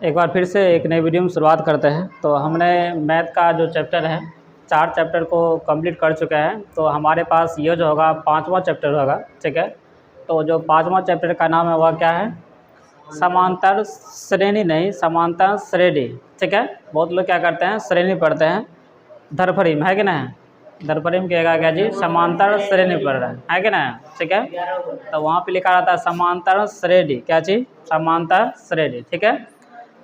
एक बार फिर से एक नई वीडियो में शुरुआत करते हैं। तो हमने मैथ का जो चैप्टर है 4 चैप्टर को कंप्लीट कर चुके हैं। तो हमारे पास ये जो होगा 5वां चैप्टर होगा, ठीक है। तो जो 5वां चैप्टर का नाम है वह क्या है? समांतर श्रेणी, नहीं समांतर श्रेणी, ठीक है। बहुत लोग क्या करते हैं, श्रेणी पढ़ते हैं, धरफरीम है कि नहीं, धरफरीम कहेगा क्या जी, समांतर श्रेणी पढ़ रहे हैं, है कि नहीं, ठीक है। तो वहाँ पे लिखा रहता है समांतर श्रेणी, क्या चीज़, समांतर श्रेणी, ठीक है।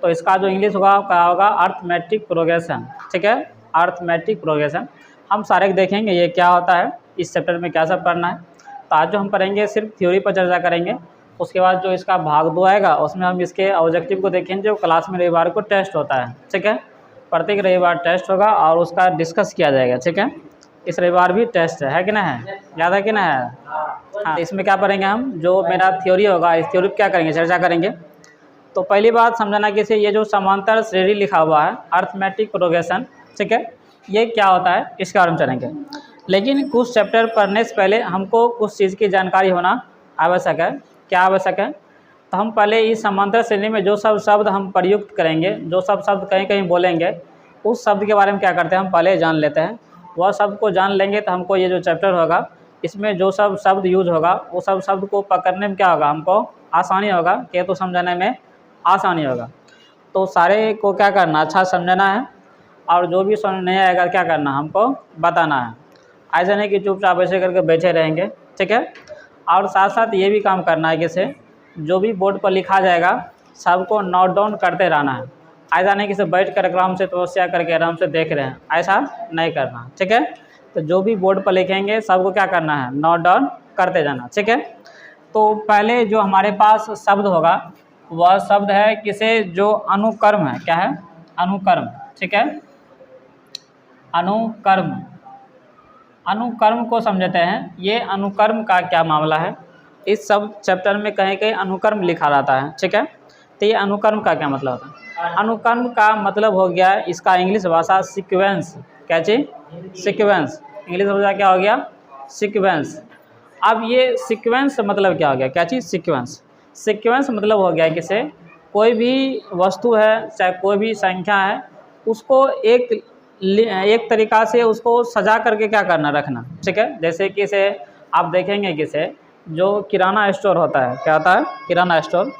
तो इसका जो इंग्लिश होगा क्या होगा, अर्थमेटिक प्रोग्रेशन, ठीक है, अर्थमेटिक प्रोग्रेशन। हम सारे देखेंगे ये क्या होता है, इस चैप्टर में क्या सब पढ़ना है। तो आज जो हम पढ़ेंगे सिर्फ थ्योरी पर चर्चा करेंगे। उसके बाद जो इसका भाग 2 आएगा उसमें हम इसके ऑब्जेक्टिव को देखेंगे, जो क्लास में रविवार को टेस्ट होता है, ठीक है। प्रत्येक रविवार टेस्ट होगा और उसका डिस्कस किया जाएगा, ठीक है। इस रविवार भी टेस्ट है कि नहीं है, याद है कि नहीं है। हाँ, इसमें क्या पढ़ेंगे हम, जो मेरा थ्योरी होगा इस थ्योरी पर क्या करेंगे, चर्चा करेंगे। तो पहली बात समझना कि ये जो समांतर श्रेणी लिखा हुआ है अर्थमेटिक प्रोग्रेशन, ठीक है, ये क्या होता है इसके बारे में चलेंगे। लेकिन कुछ चैप्टर पढ़ने से पहले हमको कुछ चीज़ की जानकारी होना आवश्यक है। क्या आवश्यक है? तो हम पहले इस समांतर श्रेणी में जो सब शब्द हम प्रयुक्त करेंगे, जो सब शब्द कहीं कहीं बोलेंगे, उस शब्द के बारे में क्या करते हैं, हम पहले जान लेते हैं। वह शब्द को जान लेंगे तो हमको ये जो चैप्टर होगा इसमें जो सब शब्द यूज होगा वो सब शब्द को पकड़ने में क्या होगा, हमको आसानी होगा, क्या तो समझाने में आसानी होगा। तो सारे को क्या करना, अच्छा समझना है, और जो भी समझ नहीं आएगा क्या करना, हमको बताना है। ऐसा नहीं कि चुपचाप ऐसे करके बैठे रहेंगे, ठीक है। और साथ साथ ये भी काम करना है कि से जो भी बोर्ड पर लिखा जाएगा सबको नोट डाउन करते रहना है। ऐसा नहीं कि से बैठ कर आराम से तपस्या करके आराम से देख रहे हैं, ऐसा नहीं करना, ठीक है। तो जो भी बोर्ड पर लिखेंगे सबको क्या करना है, नोट डाउन करते जाना, ठीक है। तो पहले जो हमारे पास शब्द होगा वह शब्द है किसे, जो अनुकर्म है, क्या है, अनुकर्म, ठीक है। अनुकर्म, अनुकर्म को समझते हैं। ये अनुकर्म का क्या मामला है, इस सब चैप्टर में कहीं कहीं अनुकर्म लिखा रहता है, ठीक है। तो ये अनुकर्म का क्या मतलब होता है? अनुकर्म का मतलब हो गया इसका इंग्लिश भाषा सीक्वेंस, क्या चीज, सीक्वेंस, इंग्लिश भाषा क्या हो गया, सीक्वेंस। अब ये सीक्वेंस मतलब क्या हो गया, क्या चीज़, सीक्वेंस। सीक्वेंस मतलब हो गया कि से कोई भी वस्तु है, चाहे कोई भी संख्या है, उसको एक तरीक़ा से उसको सजा करके क्या करना, रखना, ठीक है। जैसे कि से आप देखेंगे कि से जो किराना स्टोर होता है, क्या होता है, किराना स्टोर।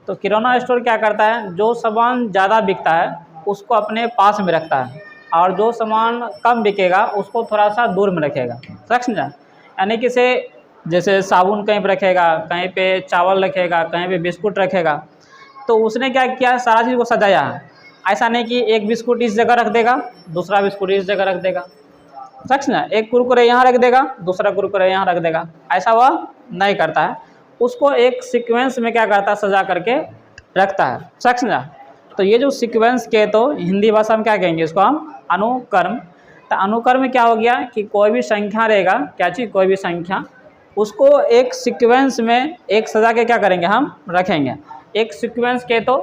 तो किराना स्टोर क्या करता है, जो सामान ज़्यादा बिकता है उसको अपने पास में रखता है, और जो सामान कम बिकेगा उसको थोड़ा सा दूर में रखेगा, समझा। यानी कि से जैसे साबुन कहीं पर रखेगा, कहीं पे चावल रखेगा, कहीं पे बिस्कुट रखेगा। तो उसने क्या किया, सारा चीज़ को सजाया है। ऐसा नहीं कि एक बिस्कुट इस जगह रख देगा, दूसरा बिस्कुट इस जगह रख देगा, समझना, एक कुरकुरे यहाँ रख देगा, दूसरा कुरकुरे यहाँ रख देगा, ऐसा वह नहीं करता है। उसको एक सीक्वेंस में क्या करता है, सजा करके रखता है, समझना। तो ये जो सीक्वेंस के, तो हिंदी भाषा में क्या कहेंगे इसको हम, अनुकर्म। तो अनुकर्म क्या हो गया कि कोई भी संख्या रहेगा, क्या चीज़, कोई भी संख्या, उसको एक सीक्वेंस में एक सजा के क्या करेंगे, हम रखेंगे। एक सीक्वेंस के तो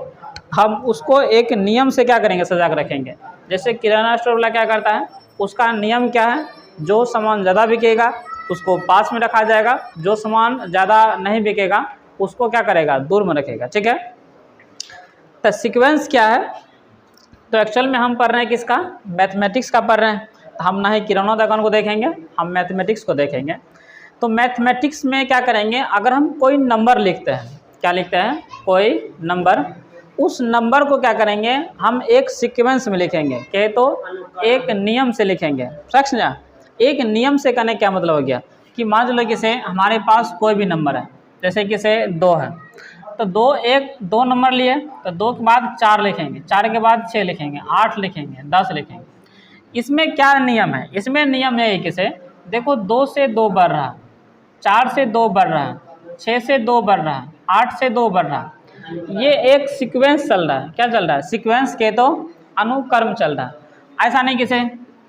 हम उसको एक नियम से क्या करेंगे, सजा के रखेंगे। जैसे किराना स्टोर वाला क्या करता है, उसका नियम क्या है, जो सामान ज़्यादा बिकेगा उसको पास में रखा जाएगा, जो सामान ज़्यादा नहीं बिकेगा उसको क्या करेगा, दूर में रखेगा, ठीक है। तो सीक्वेंस क्या है, तो एक्चुअल में हम पढ़ रहे हैं किसका, मैथमेटिक्स का पढ़ रहे हैं। हम ना ही किराना दुकान को देखेंगे, हम मैथमेटिक्स को देखेंगे। तो मैथमेटिक्स में क्या करेंगे, अगर हम कोई नंबर लिखते हैं, क्या लिखते हैं, कोई नंबर, उस नंबर को क्या करेंगे, हम एक सीक्वेंस में लिखेंगे, क्या, तो एक नियम से लिखेंगे, समझा। एक नियम से करने क्या मतलब हो गया कि मान लो कि से हमारे पास कोई भी नंबर है, जैसे कि से 2 है, तो 2 नंबर लिए, तो 2 के बाद 4 लिखेंगे, 4 के बाद 6 लिखेंगे, 8 लिखेंगे, 10 लिखेंगे। इसमें क्या नियम है, इसमें नियम है कि से देखो 2 से 2 बढ़ रहा है, 4 से 2 बढ़ रहा है, 6 से 2 बढ़ रहा है, 8 से 2 बढ़ रहा है। ये एक सीक्वेंस चल रहा है, क्या चल रहा है, सीक्वेंस के तो अनुक्रम चल रहा है। ऐसा नहीं कि से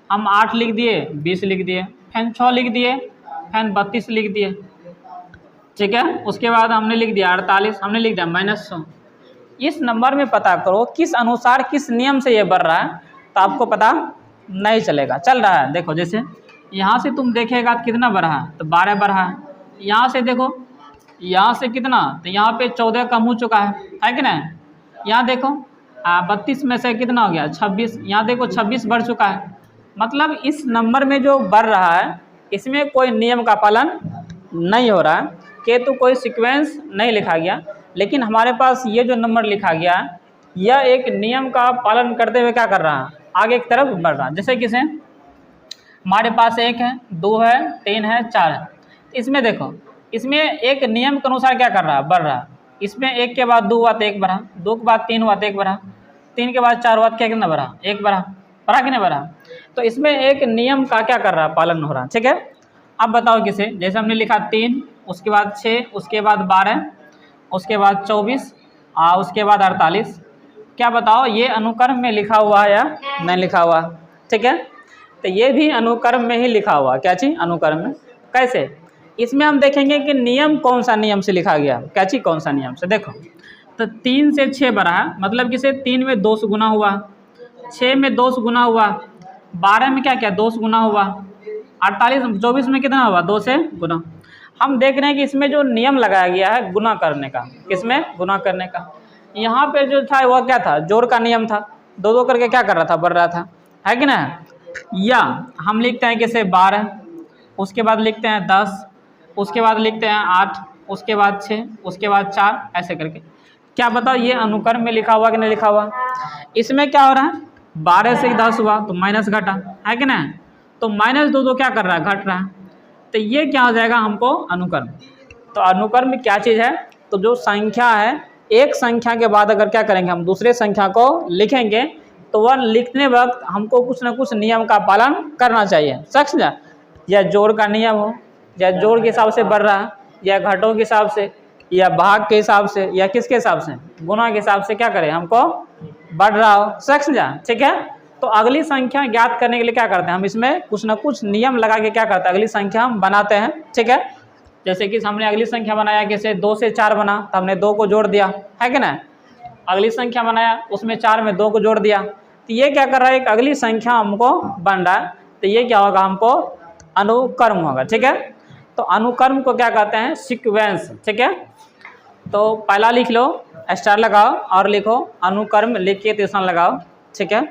हम 8 लिख दिए, 20 लिख दिए, फिर 6 लिख दिए, फिर 32 लिख दिए, ठीक है। उसके बाद हमने लिख दिया 48, हमने लिख दिया -100। इस नंबर में पता करो किस अनुसार, किस नियम से ये बढ़ रहा है, तो आपको पता नहीं चलेगा। चल रहा है, देखो जैसे यहाँ से तुम देखेगा कितना बढ़ा है, तो 12 बढ़ा है। यहाँ से देखो, यहाँ से कितना, तो यहाँ पे 14 कम हो चुका है कि नहीं। यहाँ देखो 32 में से कितना हो गया 26। यहाँ देखो 26 बढ़ चुका है, मतलब इस नंबर में जो बढ़ रहा है इसमें कोई नियम का पालन नहीं हो रहा है, केतु कोई सीक्वेंस नहीं लिखा गया। लेकिन हमारे पास ये जो नंबर लिखा गया है यह एक नियम का पालन करते हुए क्या कर रहा है, आगे की तरफ बढ़ रहा है। जैसे किसे हमारे पास 1 है, 2 है, 3 है, 4 है, इसमें देखो इसमें एक नियम के अनुसार क्या कर रहा है, बढ़ रहा है। इसमें 1 के बाद 2 हुआ तो 1 बढ़ा, 2 के बाद 3 हुआ तो 1 बढ़ा, 3 के बाद 4 हुआ तो क्या कितना बढ़ा, 1 बढ़ा, बढ़ा कि नहीं बढ़ा। तो इसमें एक नियम का क्या कर रहा है, पालन हो रहा है। ठीक है, अब बताओ किसे, जैसे हमने लिखा 3, उसके बाद 6, उसके बाद 12, उसके बाद 24, उसके बाद 48। क्या बताओ ये अनुक्रम में लिखा हुआ है या नहीं लिखा हुआ। ठीक है, तो ये भी अनुक्रम में ही लिखा हुआ। क्या चीज़, अनुक्रम में। कैसे, इसमें हम देखेंगे कि नियम कौन सा नियम से लिखा गया, क्या चीज़ कौन सा नियम से। देखो तो 3 से 6 बढ़ा है, मतलब किसे 3 में 2 से गुना हुआ, 6 में 2 से गुना हुआ, 12 में क्या क्या 2 से गुना हुआ, 24 में कितना हुआ 2 से गुना। हम देख रहे हैं कि इसमें जो नियम लगाया गया है गुना करने का, किसमें गुना करने का। यहाँ पे जो था वह क्या था, जोड़ का नियम था, 2 करके क्या कर रहा था, बढ़ रहा था, है कि ना। या हम लिखते हैं किसे 12, उसके बाद लिखते हैं 10, उसके बाद लिखते हैं 8, उसके बाद 6, उसके बाद 4, ऐसे करके। क्या बताओ ये अनुक्रम में लिखा हुआ कि नहीं लिखा हुआ। इसमें क्या हो रहा है, 12 से 10 हुआ तो माइनस घटा, है कि ना, तो -2 क्या कर रहा है, घट रहा है। तो ये क्या हो जाएगा हमको, अनुक्रम। तो अनुक्रम में क्या चीज़ है, तो जो संख्या है एक संख्या के बाद अगर क्या करेंगे हम दूसरे संख्या को लिखेंगे तो वह लिखने वक्त हमको कुछ ना कुछ नियम का पालन करना चाहिए। समझ ना, या जोड़ का नियम हो, या जोड़ के हिसाब से बढ़ रहा है, या घटों के हिसाब से, या भाग के हिसाब से, या किसके हिसाब से, गुना के हिसाब से क्या करें हमको बढ़ रहा हो। समझा, ठीक है। तो अगली संख्या ज्ञात करने के लिए क्या करते हैं हम, इसमें कुछ ना कुछ नियम लगा के क्या करते हैं, अगली संख्या हम बनाते हैं। ठीक है, जैसे कि हमने अगली संख्या बनाया, कैसे 2 से 4 बना तो हमने 2 को जोड़ दिया, है कि ना। अगली संख्या बनाया उसमें 4 में 2 को जोड़ दिया, तो ये क्या कर रहा है, एक अगली संख्या हमको बन रहा है, तो ये क्या होगा, हमको अनुक्रम होगा। ठीक है, तो अनुक्रम को क्या कहते हैं, सीक्वेंस। ठीक है, तो पहला लिख लो, स्टार लगाओ और लिखो अनुक्रम, लिख के ट्यूशन लगाओ। ठीक है,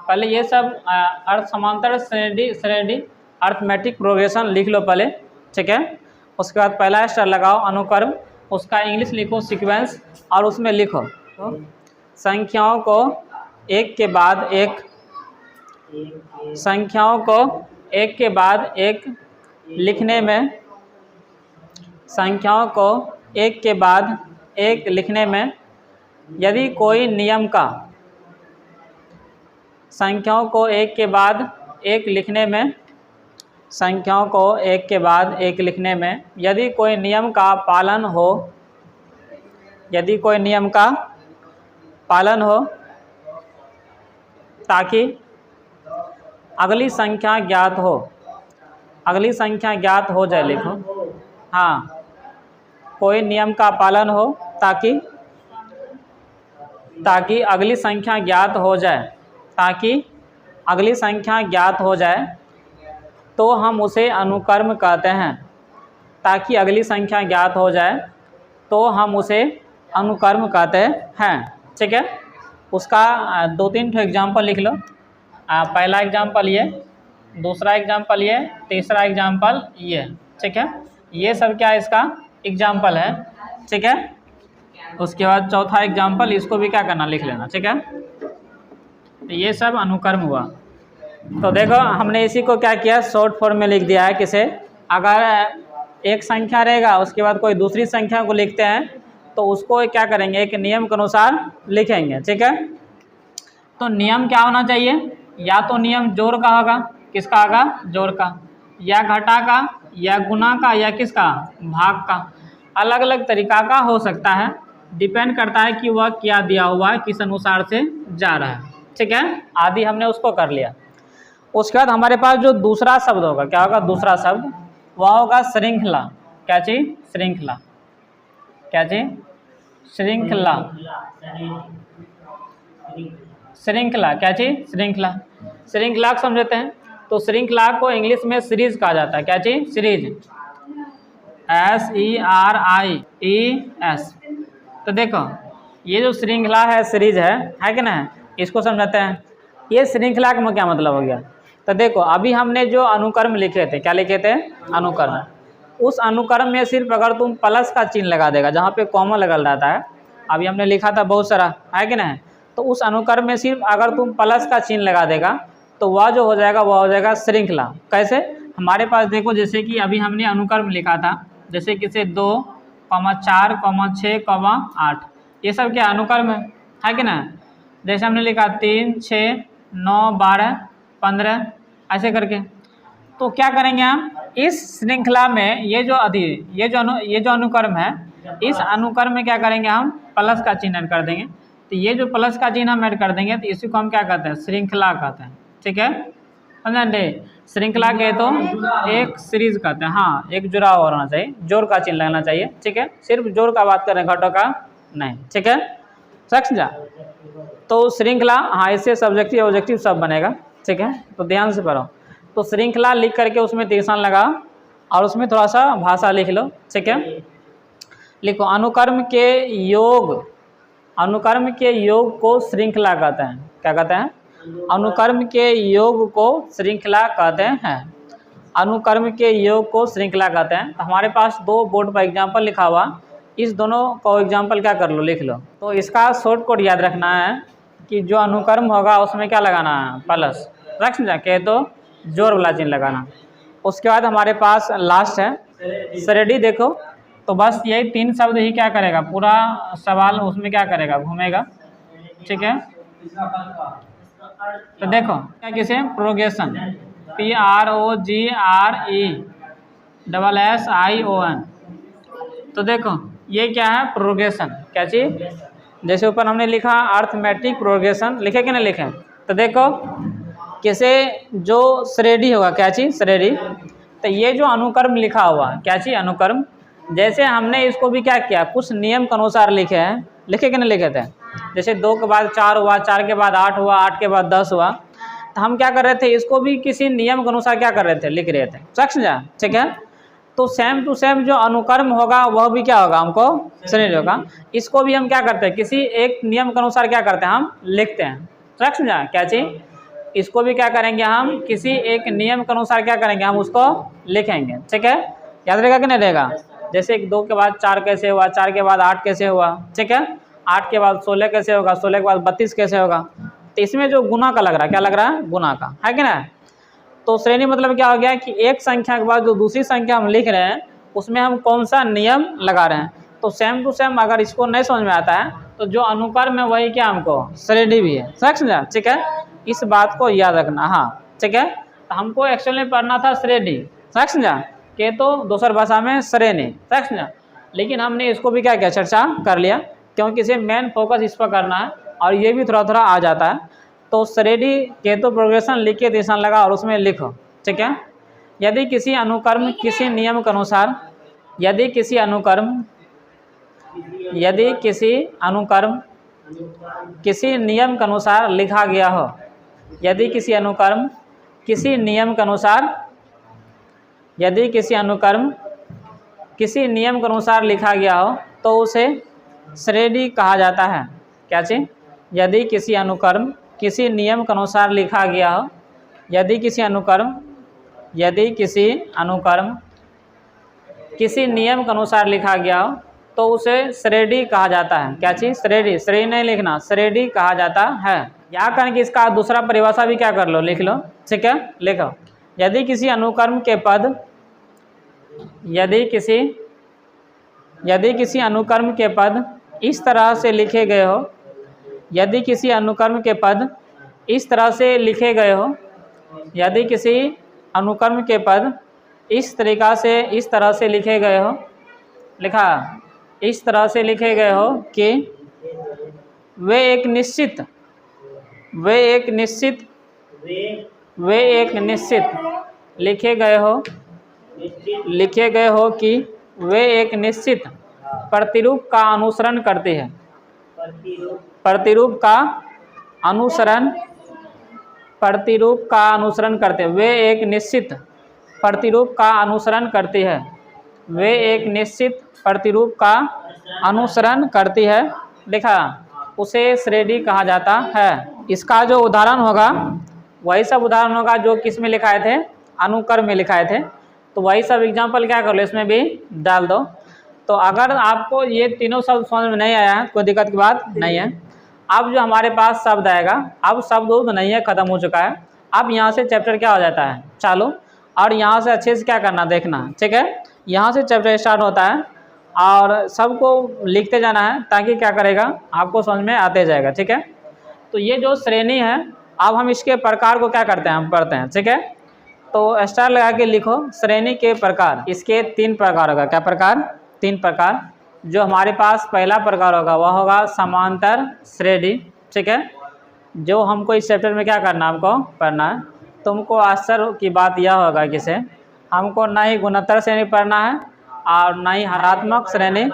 पहले ये सब अर्थ समांतर श्रेणी अर्थमेटिक प्रोग्रेशन लिख लो पहले। ठीक है, उसके बाद पहला स्टार लगाओ अनुक्रम, उसका इंग्लिश लिखो सीक्वेंस, और उसमें लिखो तो संख्याओं को एक के बाद एक, संख्याओं को एक के बाद एक लिखने में, संख्याओं को एक के बाद एक लिखने में यदि कोई नियम का, संख्याओं को एक के बाद एक लिखने में, संख्याओं को एक के बाद एक लिखने में यदि कोई नियम का पालन हो, यदि कोई नियम का पालन हो, ताकि अगली संख्या ज्ञात हो, अगली संख्या ज्ञात हो जाए, लिखो। हाँ, कोई नियम का पालन हो ताकि अगली संख्या ज्ञात हो जाए, ताकि अगली संख्या ज्ञात हो जाए तो हम उसे अनुक्रम कहते हैं। ताकि अगली संख्या ज्ञात हो जाए तो हम उसे अनुक्रम कहते हैं। ठीक है, उसका 2-3 एग्जाम्पल लिख लो। पहला एग्जाम्पल ये, दूसरा एग्जाम्पल ये, तीसरा एग्जाम्पल ये। ठीक है, ये सब क्या इसका एग्जाम्पल है। ठीक है, उसके बाद चौथा एग्जाम्पल, इसको भी क्या करना, लिख लेना। ठीक है, तो ये सब अनुक्रम हुआ। तो देखो हमने इसी को क्या किया, शॉर्ट फॉर्म में लिख दिया है। किसे, अगर एक संख्या रहेगा उसके बाद कोई दूसरी संख्या को लिखते हैं तो उसको क्या करेंगे, एक नियम के अनुसार लिखेंगे। ठीक है, तो नियम क्या होना चाहिए, या तो नियम जोड़ का होगा, किसका होगा, जोड़ का, या घटा का, या गुना का, या किसका, भाग का। अलग अलग तरीका का हो सकता है, डिपेंड करता है कि वह क्या दिया हुआ है, किस अनुसार से जा रहा है। ठीक है, आदि हमने उसको कर लिया। उसके बाद हमारे पास जो दूसरा शब्द होगा, क्या होगा दूसरा शब्द, वह होगा श्रृंखला। क्या चीज, श्रृंखला। क्या चीज, श्रृंखला। श्रृंखला क्या चीज, श्रृंखला। श्रृंखला को समझते हैं, तो श्रृंखला को इंग्लिश में सीरीज कहा जाता है। क्या चीज, सीरीज, SERIES। तो देखो ये जो श्रृंखला है, सीरीज है कि ना, इसको समझते हैं। ये श्रृंखला का क्या मतलब हो गया? तो देखो अभी हमने जो अनुक्रम लिखे थे, क्या लिखे थे? अनुक्रम। उस अनुक्रम में सिर्फ अगर तुम प्लस का चिन्ह लगा देगा, जहाँ पे कॉमा लगल रहता है, अभी हमने लिखा था बहुत सारा, है कि नहीं, तो उस अनुक्रम में सिर्फ अगर तुम प्लस का चिन्ह लगा देगा तो वह जो हो जाएगा वह हो जाएगा श्रृंखला। कैसे? हमारे पास देखो, जैसे कि अभी हमने अनुक्रम लिखा था, जैसे कि 2, 4, 6, 8, ये सब क्या अनुक्रम है कि ना। जैसे हमने लिखा 3, 6, 9, 12, 15 ऐसे करके। तो क्या करेंगे हम इस श्रृंखला में, ये जो अनुक्रम है, इस अनुक्रम में क्या करेंगे हम प्लस का चिन्ह ऐड कर देंगे। तो ये जो प्लस का चिन्ह हम ऐड कर देंगे तो इसी को हम क्या कहते हैं? श्रृंखला कहते हैं। ठीक है, समझे? श्रृंखला के तो एक सीरीज कहते हैं। हाँ, एक जुड़ा हुआ होना चाहिए, जोड़ का चिन्ह लगना चाहिए। ठीक है, सिर्फ जोड़ का बात करें, घटों का नहीं। ठीक है, समझा? तो श्रृंखला, हाँ, इससे सब्जेक्टिव ऑब्जेक्टिव सब बनेगा। ठीक है, तो ध्यान से पढ़ो। तो श्रृंखला लिख करके उसमें तीरसान लगा और उसमें थोड़ा सा भाषा लिख लो। ठीक है, लिखो अनुक्रम के योग को श्रृंखला कहते हैं। क्या कहते हैं? अनुक्रम के योग को श्रृंखला कहते हैं। अनुक्रम के योग को श्रृंखला कहते हैं। तो हमारे पास 2 बोर्ड पर एग्जाम्पल लिखा हुआ, इस दोनों को एग्जाम्पल क्या कर लो, लिख लो। तो इसका शॉर्ट कोड याद रखना है कि जो अनुक्रम होगा उसमें क्या लगाना है? प्लस। रख समझा के तो जोड़ वाला चिन्ह लगाना। उसके बाद हमारे पास लास्ट है श्रेणी। देखो तो बस यही 3 शब्द ही क्या करेगा, पूरा सवाल उसमें क्या करेगा, घूमेगा। ठीक है, तो देखो क्या किसे प्रोग्रेशन, PROGRESSION। तो देखो ये क्या है? प्रोग्रेशन। क्या चीज? जैसे ऊपर हमने लिखा अर्थमेटिक प्रोग्रेशन, लिखे कि नहीं लिखे? तो देखो किसे जो श्रेणी होगा, क्या चीज? श्रेणी। तो ये जो अनुक्रम लिखा हुआ, क्या चीज? अनुक्रम। जैसे हमने इसको भी क्या किया, कुछ नियम के अनुसार लिखे हैं, लिखे कि नहीं लिखे थे? जैसे 2 के बाद 4 हुआ, 4 के बाद 8 हुआ, 8 के बाद 10 हुआ। तो हम क्या कर रहे थे, इसको भी किसी नियम के अनुसार क्या कर रहे थे, लिख रहे थे। समझा? ठीक है, तो सेम टू सेम जो अनुक्रम होगा वह भी क्या होगा, हमको श्रेणी होगा। इसको भी हम क्या करते हैं, किसी एक नियम के अनुसार क्या करते हैं, हम लिखते हैं। समझा? क्या चीज? इसको भी क्या करेंगे, हम किसी एक नियम के अनुसार क्या करेंगे, हम उसको लिखेंगे। ठीक है, याद रहेगा कि नहीं रहेगा? जैसे 2 के बाद 4 कैसे हुआ, 4 के बाद 8 कैसे हुआ। ठीक है, 8 के बाद 16 कैसे होगा, 16 के बाद 32 कैसे होगा। तो इसमें जो गुना का लग रहा है, क्या लग रहा है? गुना का, है कि ना। तो श्रेणी मतलब क्या हो गया कि एक संख्या के बाद जो दूसरी संख्या हम लिख रहे हैं उसमें हम कौन सा नियम लगा रहे हैं। तो सेम टू सेम अगर इसको नहीं समझ में आता है तो जो अनुक्रम है वही क्या हमको श्रेणी भी है। समझा? ठीक है, इस बात को याद रखना। हाँ, ठीक है, तो हमको एक्चुअल में पढ़ना था श्रेणी। समझा? के तो दूसर भाषा में श्रेणी। समझा? लेकिन हमने इसको भी क्या किया, चर्चा कर लिया, क्योंकि इसे मेन फोकस इस पर करना है और ये भी थोड़ा थोड़ा आ जाता है। तो श्रेणी के तो प्रोग्रेशन लिख के निशान लगा और उसमें लिखो। ठीक है, यदि किसी अनुक्रम किसी नियम के अनुसार, यदि किसी अनुक्रम किसी नियम के अनुसार लिखा गया हो, यदि किसी अनुक्रम किसी नियम के अनुसार, यदि किसी अनुक्रम किसी नियम के अनुसार लिखा गया हो तो उसे श्रेणी कहा जाता है। क्या चीज? यदि किसी अनुक्रम किसी नियम के अनुसार लिखा गया हो, यदि किसी अनुक्रम किसी नियम के अनुसार लिखा गया हो तो उसे श्रेणी कहा जाता है। क्या चीज? श्रेणी। श्रेणी नहीं लिखना, श्रेणी कहा जाता है। यहाँ करके कि इसका दूसरा परिभाषा भी क्या कर लो, लिख लो। ठीक है, लिखो। यदि किसी अनुक्रम के पद, यदि किसी अनुक्रम के पद इस तरह से लिखे गए हो, यदि किसी अनुक्रम के पद इस तरह से लिखे गए हो, यदि किसी अनुक्रम के पद इस तरह से लिखे गए हो, लिखा इस तरह से लिखे गए हो कि वे एक निश्चित लिखे गए हो कि वे एक निश्चित प्रतिरूप का अनुसरण करते हैं। प्रतिरूप का अनुसरण करते हैं। वे एक निश्चित प्रतिरूप का अनुसरण करती है। वे एक निश्चित प्रतिरूप का अनुसरण करती है। लिखा, उसे श्रेणी कहा जाता है। इसका जो उदाहरण होगा वही सब उदाहरण होगा जो किस में लिखाए थे, अनुक्रम में लिखाए थे। तो वही सब एग्जाम्पल क्या कर लो इसमें भी डाल दो। तो अगर आपको ये तीनों शब्द समझ में नहीं आया है, कोई दिक्कत की बात नहीं है। अब जो हमारे पास शब्द आएगा, अब शब्द तो नहीं है, ख़त्म हो चुका है। अब यहाँ से चैप्टर क्या हो जाता है चालू, और यहाँ से अच्छे से क्या करना देखना, ठीक है। यहाँ से चैप्टर स्टार्ट होता है और सबको लिखते जाना है ताकि क्या करेगा आपको समझ में आते जाएगा, ठीक है। तो ये जो श्रेणी है, अब हम इसके प्रकार को क्या करते हैं, हम पढ़ते हैं, ठीक है। तो स्टार लगा के लिखो श्रेणी के प्रकार। इसके 3 प्रकार होगा। क्या प्रकार? 3 प्रकार। जो हमारे पास पहला प्रकार होगा वह होगा समांतर श्रेणी, ठीक है। जो हमको इस चैप्टर में क्या करना, हमको पढ़ना है। तुमको आश्चर्य की बात यह होगा कि से हमको ना ही गुणोत्तर श्रेणी पढ़ना है और ना ही हरात्मक श्रेणी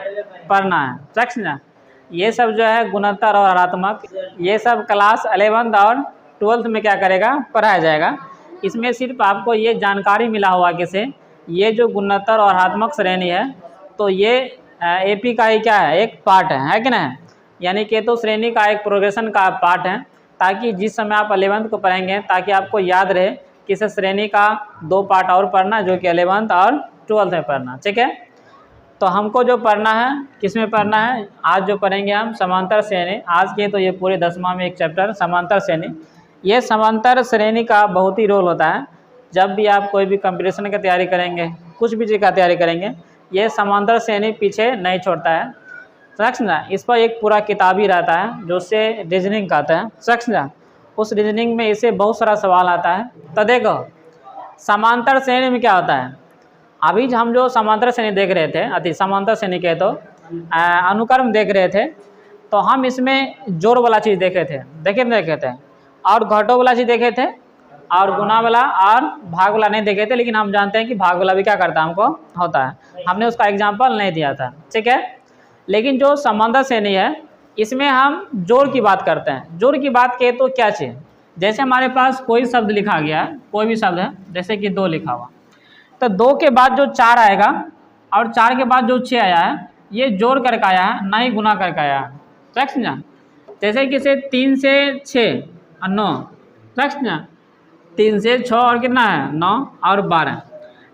पढ़ना है, ठीक ना। ये सब जो है गुणोत्तर और हरात्मक, ये सब क्लास 11th और 12th में क्या करेगा, पढ़ाया जाएगा। इसमें सिर्फ आपको ये जानकारी मिला हुआ कि से ये जो गुणोत्तर और हरात्मक श्रेणी है तो ये एपी का ही क्या है, एक पार्ट है कि नहीं। यानी कि तो श्रेणी का एक प्रोग्रेशन का पार्ट है, ताकि जिस समय आप 11th को पढ़ेंगे ताकि आपको याद रहे कि इस श्रेणी का 2 पार्ट और पढ़ना जो कि 11th और 12th में पढ़ना, ठीक है। तो हमको जो पढ़ना है किस में पढ़ना है, आज जो पढ़ेंगे हम समांतर श्रेणी। आज के तो ये पूरे 10वां में एक चैप्टर समांतर श्रेणी। ये समांतर श्रेणी का बहुत ही रोल होता है। जब भी आप कोई भी कंपटीशन की तैयारी करेंगे, कुछ भी चीज़ का तैयारी करेंगे, ये समांतर श्रेणी पीछे नहीं छोड़ता है, समझना। इस पर एक पूरा किताब ही रहता है जो उससे रीजनिंग कहता है, समझना। उस रीजनिंग में इसे बहुत सारा सवाल आता है। तो देखो समांतर श्रेणी में क्या होता है, अभी हम जो समांतर श्रेणी देख रहे थे, अति समांतर श्रेणी के तो अनुक्रम देख रहे थे, तो हम इसमें जोड़ वाला चीज़ देखे थे और घटों वाला चीज़ देखे थे और गुना वाला और भाग वाला नहीं देखे थे। लेकिन हम जानते हैं कि भाग वाला भी क्या करता है, हमको होता है। हमने उसका एग्जाम्पल नहीं दिया था, ठीक है। लेकिन जो समांतर श्रेणी है इसमें हम जोड़ की बात करते हैं। जोड़ की बात किए तो क्या चीज़, जैसे हमारे पास कोई शब्द लिखा गया है, कोई भी शब्द है, जैसे कि 2 लिखा हुआ, तो 2 के बाद जो 4 आएगा और 4 के बाद जो 6 आया है, ये जोड़ करके आया है, ना ही गुना करके आया है, ठीक समझा। जैसे कि से 3 से 6 और 9, ठीक समझा। 3 से 6 और कितना है, 9 और 12।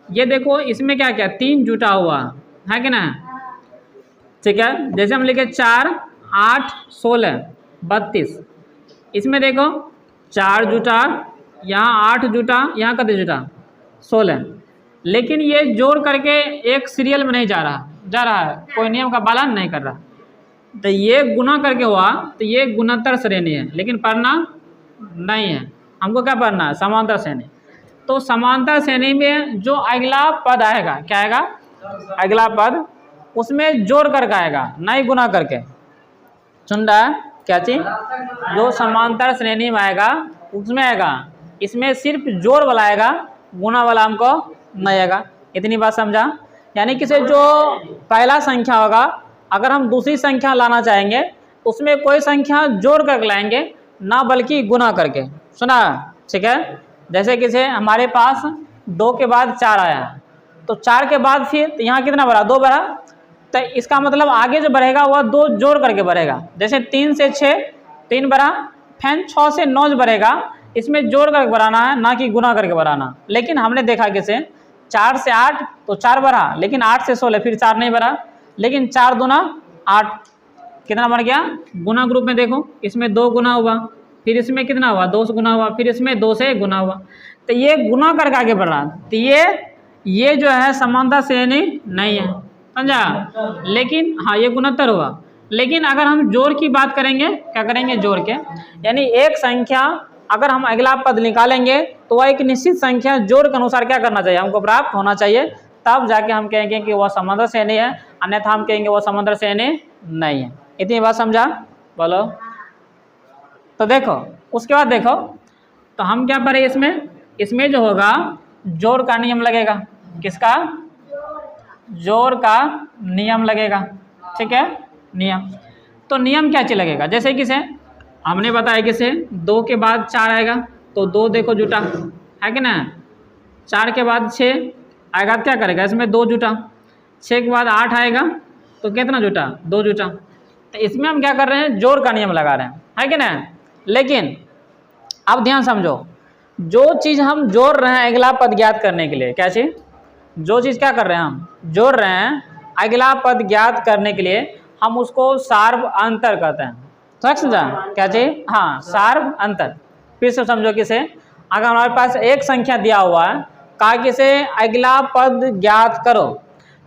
ये देखो इसमें क्या क्या 3 जुटा हुआ है कि ना, ठीक है। जैसे हम लिखे 4, 8, 16, 32। इसमें देखो 4 जुटा, यहाँ 8 जुटा, यहाँ कितने जुटा, 16। लेकिन ये जोड़ करके एक सीरियल में नहीं जा रहा है, कोई नियम का पालन नहीं कर रहा। तो ये गुना करके हुआ तो ये गुणोत्तर श्रेणी है, लेकिन पढ़ना नहीं है। हमको क्या पढ़ना है, समांतर श्रेणी। तो समांतर श्रेणी में जो अगला पद आएगा, क्या आएगा, अगला पद उसमें जोड़ करके आएगा, ना ही गुना करके। सुन रहा है क्या चीज़, जो समांतर श्रेणी में आएगा उसमें आएगा, इसमें सिर्फ जोड़ वाला आएगा, गुना वाला हमको नहीं आएगा। इतनी बात समझा। यानी कि जो पहला संख्या होगा, अगर हम दूसरी संख्या लाना चाहेंगे उसमें कोई संख्या जोड़ कर लाएंगे, ना बल्कि गुना करके। सुना, ठीक है। जैसे कि हमारे पास 2 के बाद 4 आया, तो 4 के बाद फिर यहाँ कितना बढ़ा, 2 बढ़ा। तो इसका मतलब आगे जो बढ़ेगा वह 2 जोड़ करके बढ़ेगा। जैसे 3 से 6 3 बढ़ा, फिर 6 से 9 जो बढ़ेगा, इसमें जोड़ करके बढ़ाना है, ना कि गुना करके बढ़ाना। लेकिन हमने देखा कि 4 से 8 तो 4 बढ़ा, लेकिन 8 से 16 फिर 4 नहीं बढ़ा, लेकिन 4 दूना 8, कितना बढ़ गया, गुना ग्रुप में देखो इसमें 2 गुना हुआ, फिर इसमें कितना हुआ, 2 से गुना हुआ, फिर इसमें 2 से गुना हुआ। तो ये गुना करके आगे बढ़ रहा। तो ये जो है समांतर श्रेणी नहीं है, समझा। लेकिन हाँ ये गुणोत्तर हुआ। लेकिन अगर हम जोड़ की बात करेंगे, क्या करेंगे, जोड़ के, यानी एक संख्या अगर हम अगला पद निकालेंगे तो वह एक निश्चित संख्या जोड़ के अनुसार क्या करना चाहिए, हमको प्राप्त होना चाहिए, तब जाके हम कहेंगे कि वह समांतर श्रेणी है, अन्यथा हम कहेंगे वह समांतर श्रेणी नहीं है। इतनी बात समझा, बोलो। तो देखो उसके बाद देखो, तो हम क्या पढ़े इसमें जो होगा जोड़ का नियम लगेगा। किसका, जोड़ का नियम लगेगा, ठीक है, नियम। तो नियम क्या चीज लगेगा, जैसे कि हमने बताया कि 2 के बाद 4 आएगा, तो 2 देखो जुटा है कि ना। 4 के बाद 6 आएगा, क्या करेगा, इसमें 2 जुटा। 6 के बाद 8 आएगा, तो कितना जुटा, 2 जुटा। तो इसमें हम क्या कर रहे हैं, जोड़ का नियम लगा रहे हैं, है कि ना। लेकिन अब ध्यान समझो, जो चीज़ हम जोड़ रहे हैं अगला पद ज्ञात करने के लिए, क्या चीज़, जो चीज़ क्या कर रहे हैं हम जोड़ रहे हैं अगला पद ज्ञात करने के लिए, हम उसको सार्व अंतर कहते हैं। समझा क्या चीज, हाँ सार्व अंतर। फिर से समझो किसे, अगर हमारे पास एक संख्या दिया हुआ है, कहा किसे अगला पद ज्ञात करो,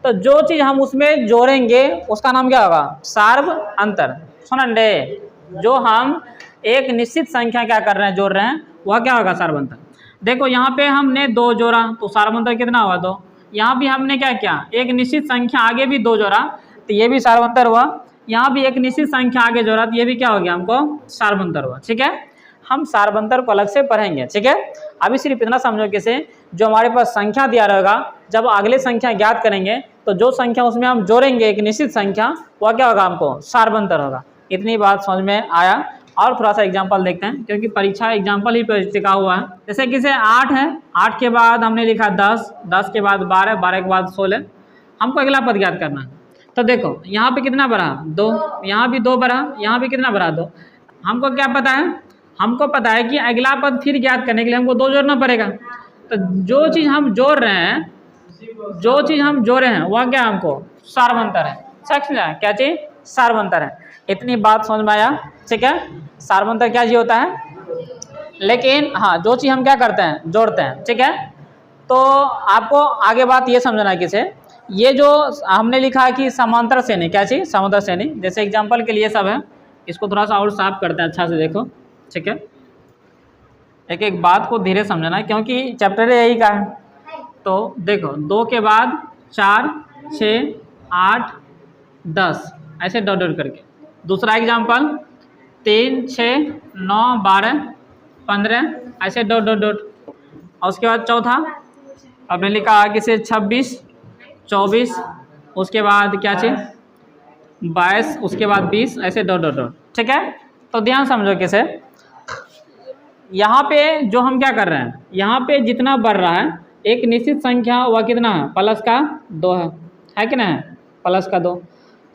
तो जो चीज हम उसमें जोड़ेंगे उसका नाम क्या होगा, सार्व अंतर। सुनंडे, जो हम एक निश्चित संख्या क्या कर रहे हैं, जोड़ रहे हैं, वह क्या होगा, सार्व अंतर। देखो यहाँ पे हमने 2 जोड़ा तो सार्व अंतर कितना हुआ, 2। यहाँ भी हमने क्या किया, एक निश्चित संख्या आगे भी 2 जोड़ा तो ये भी सार्व अंतर हुआ। यहाँ भी एक निश्चित संख्या आगे जोड़ा तो ये भी क्या हो गया, हमको सार्व अंतर हुआ। ठीक है, हम सार्व अंतर को अलग से पढ़ेंगे। ठीक है, अभी सिर्फ इतना समझो किसे, जो हमारे पास संख्या दिया रहेगा, जब अगले संख्या ज्ञात करेंगे तो जो संख्या उसमें हम जोड़ेंगे एक निश्चित संख्या, वह क्या होगा, हमको सार्व अंतर होगा। इतनी बात समझ में आया। और थोड़ा सा एग्जाम्पल देखते हैं, क्योंकि परीक्षा एग्जाम्पल ही पर टिका हुआ है। जैसे कि 8 है, 8 के बाद हमने लिखा 10, 10 के बाद 12, 12 के बाद 16, हमको अगला पद ज्ञात करना है। तो देखो यहाँ पे कितना बढ़ा, 2, यहाँ भी 2 बढ़ा, यहाँ भी कितना बढ़ा, 2। हमको क्या पता है, हमको पता है कि अगला पद फिर ज्ञात करने के लिए हमको 2 जोड़ना पड़ेगा। तो जो चीज़ हम जोड़ रहे हैं, जो चीज़ हम जोड़े हैं वह क्या, हमको सार्व अंतर है। समझा क्या चीज़, सार्व अंतर है। इतनी बात समझ में आया। ठीक है, सार्व अंतर क्या चीज़ होता है, लेकिन हाँ जो चीज़ हम क्या करते हैं, जोड़ते हैं। ठीक है, तो आपको आगे बात ये समझना है किसे, ये जो हमने लिखा है कि समांतर श्रेणी, क्या चीज़, समांतर श्रेणी। जैसे एग्जांपल के लिए सब है, इसको थोड़ा सा और साफ करते हैं अच्छा से, देखो। ठीक है, एक एक बात को धीरे समझना है, क्योंकि चैप्टर यही का है। तो देखो 2 के बाद 4, 6, 8, 10 ऐसे डॉट डॉट करके। दूसरा एग्जांपल 3, 6, 9, 12, 15 ऐसे डॉट डॉट डॉट। और उसके बाद चौथा आपने लिखा आगे से 26, 24, उसके बाद क्या चीज़ 22, उसके बाद 20 ऐसे डॉट डॉट डॉट। ठीक है, तो ध्यान समझो किसे, यहाँ पे जो हम क्या कर रहे हैं, यहाँ पे जितना बढ़ रहा है एक निश्चित संख्या वह कितना है, प्लस का 2 है कि नहीं, प्लस का 2।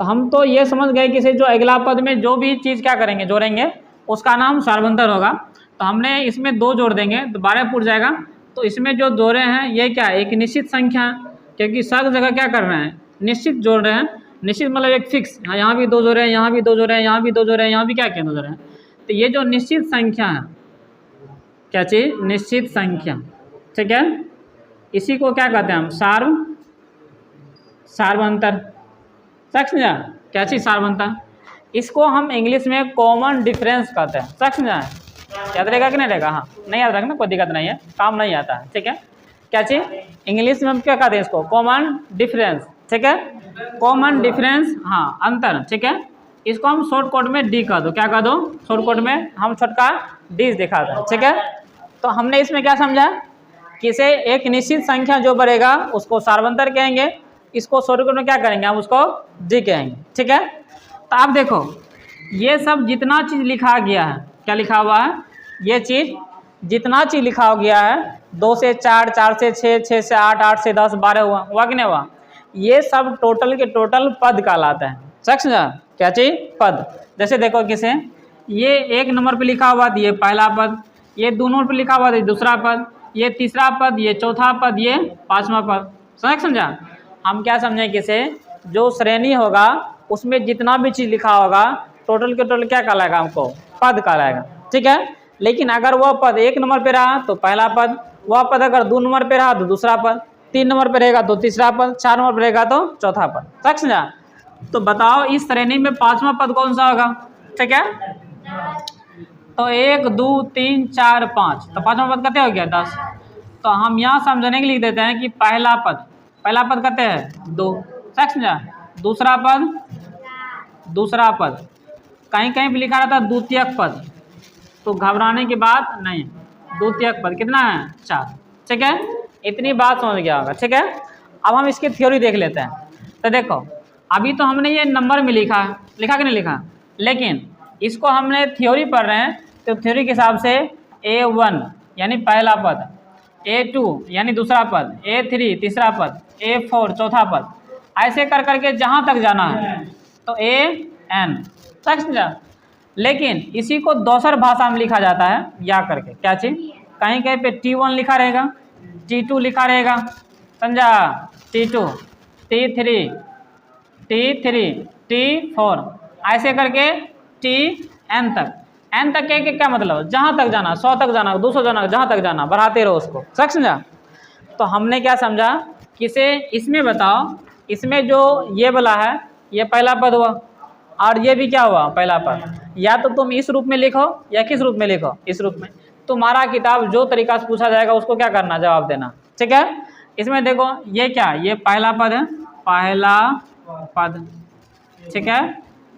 तो हम तो ये समझ गए कि जो अगला पद में जो भी चीज़ क्या करेंगे, जोड़ेंगे, उसका नाम सार्व अंतर होगा। तो हमने इसमें 2 जोड़ देंगे तो 12 पूरा जाएगा। तो इसमें जो जोड़े हैं ये क्या, एक निश्चित संख्या, क्योंकि सब जगह क्या कर रहे हैं, निश्चित जोड़ रहे हैं। निश्चित मतलब एक फिक्स, यहाँ भी 2 जोड़े हैं, यहाँ भी 2 जोड़े हैं, यहाँ भी 2 जोड़े हैं, यहाँ भी क्या क्या 2 जोड़े हैं। तो ये जो निश्चित संख्या है, क्या चीज़, निश्चित संख्या। ठीक है, इसी को क्या कहते हैं हम, सार्व अंतर। समझा क्या चीज़, सार्व अंतर। इसको हम इंग्लिश में कॉमन डिफरेंस कहते हैं। समझा, याद रहेगा कि नहीं रहेगा, हाँ नहीं याद रखना कोई दिक्कत नहीं है, काम नहीं आता है। ठीक है, क्या चीज़, इंग्लिश में हम क्या कहते हैं इसको, कॉमन डिफरेंस। ठीक है, कॉमन डिफरेंस, हाँ अंतर। ठीक है, इसको हम शॉर्ट कोट में डी कह दो, क्या कह दो, शॉर्ट कोट में हम छोटका डी दिखाते हैं। ठीक है, तो हमने इसमें क्या समझा, किसे एक निश्चित संख्या जो बढ़ेगा उसको सार्व अंतर कहेंगे, इसको शॉर्ट कोट में क्या करेंगे, हम उसको डी कहेंगे। ठीक है, तो आप देखो ये सब जितना चीज़ लिखा गया है, क्या लिखा हुआ है, ये चीज़ जितना चीज़ लिखा गया है, 2 से 4, 4 से 6, 6 से 8, 8 से 10, 12 हुआ कि नहीं हुआ, ये सब टोटल के टोटल पद कहलाता है। समझा क्या चीज़, पद। जैसे देखो किसे, ये 1 नंबर पे लिखा हुआ ये पहला पद, ये 2 नंबर पे लिखा हुआ ये दूसरा पद, ये तीसरा पद, ये चौथा पद, ये 5वां पद। समझा, हम क्या समझे किसे, जो श्रेणी होगा उसमें जितना भी चीज़ लिखा होगा टोटल के टोटल क्या कहलाएगा, हमको पद कहलाएगा। ठीक है, लेकिन अगर वह पद 1 नंबर पे रहा तो पहला पद, वह पद अगर 2 नंबर पे रहा तो दूसरा पद, 3 नंबर पे रहेगा तो तीसरा पद, 4 नंबर पे रहेगा तो चौथा पद। समझा, तो बताओ इस श्रेणी में 5वां पद कौन सा होगा। ठीक है, तो 1, 2, 3, 4, 5, तो 5वां पद कहते हो गया 10। तो हम यहाँ समझने के लिए लिख देते हैं कि पहला पद कहते हैं 2। समझा, दूसरा पद कहीं कहीं भी लिखा रहता है द्वितीयक पद, तो घबराने की बात नहीं, द्वितीयक पद कितना है, 4। ठीक है, इतनी बात समझ गया होगा। ठीक है, अब हम इसकी थ्योरी देख लेते हैं। तो देखो अभी तो हमने ये नंबर में लिखा कि नहीं लिखा, लेकिन इसको हमने थ्योरी पढ़ रहे हैं तो थ्योरी के हिसाब से A1 यानी पहला पद, A2 यानी दूसरा पद, A3 तीसरा पद, A4 चौथा पद, ऐसे कर करके जहाँ तक जाना है। तो A एन, समझा। लेकिन इसी को दूसर भाषा में लिखा जाता है या करके, क्या चीज़, कहीं कहीं पे T1 लिखा रहेगा, T2 लिखा रहेगा, समझा, T2, T3, T3, T4, ऐसे करके Tn तक। n तक के क्या मतलब, जहाँ तक जाना, 100 तक जाना, 200 जाना, जहाँ तक जाना, बढ़ाते रहो उसको, समझा। तो हमने क्या समझा, किसे इसमें बताओ, इसमें जो ये वाला है ये पहला पद हुआ और ये भी क्या हुआ, पहला पद। या तो तुम इस रूप में लिखो या किस रूप में लिखो, इस रूप में। तुम्हारा किताब जो तरीका से पूछा जाएगा उसको क्या करना, जवाब देना, ठीक है। इसमें देखो ये क्या, ये पहला पद है, पहला पद, ठीक है।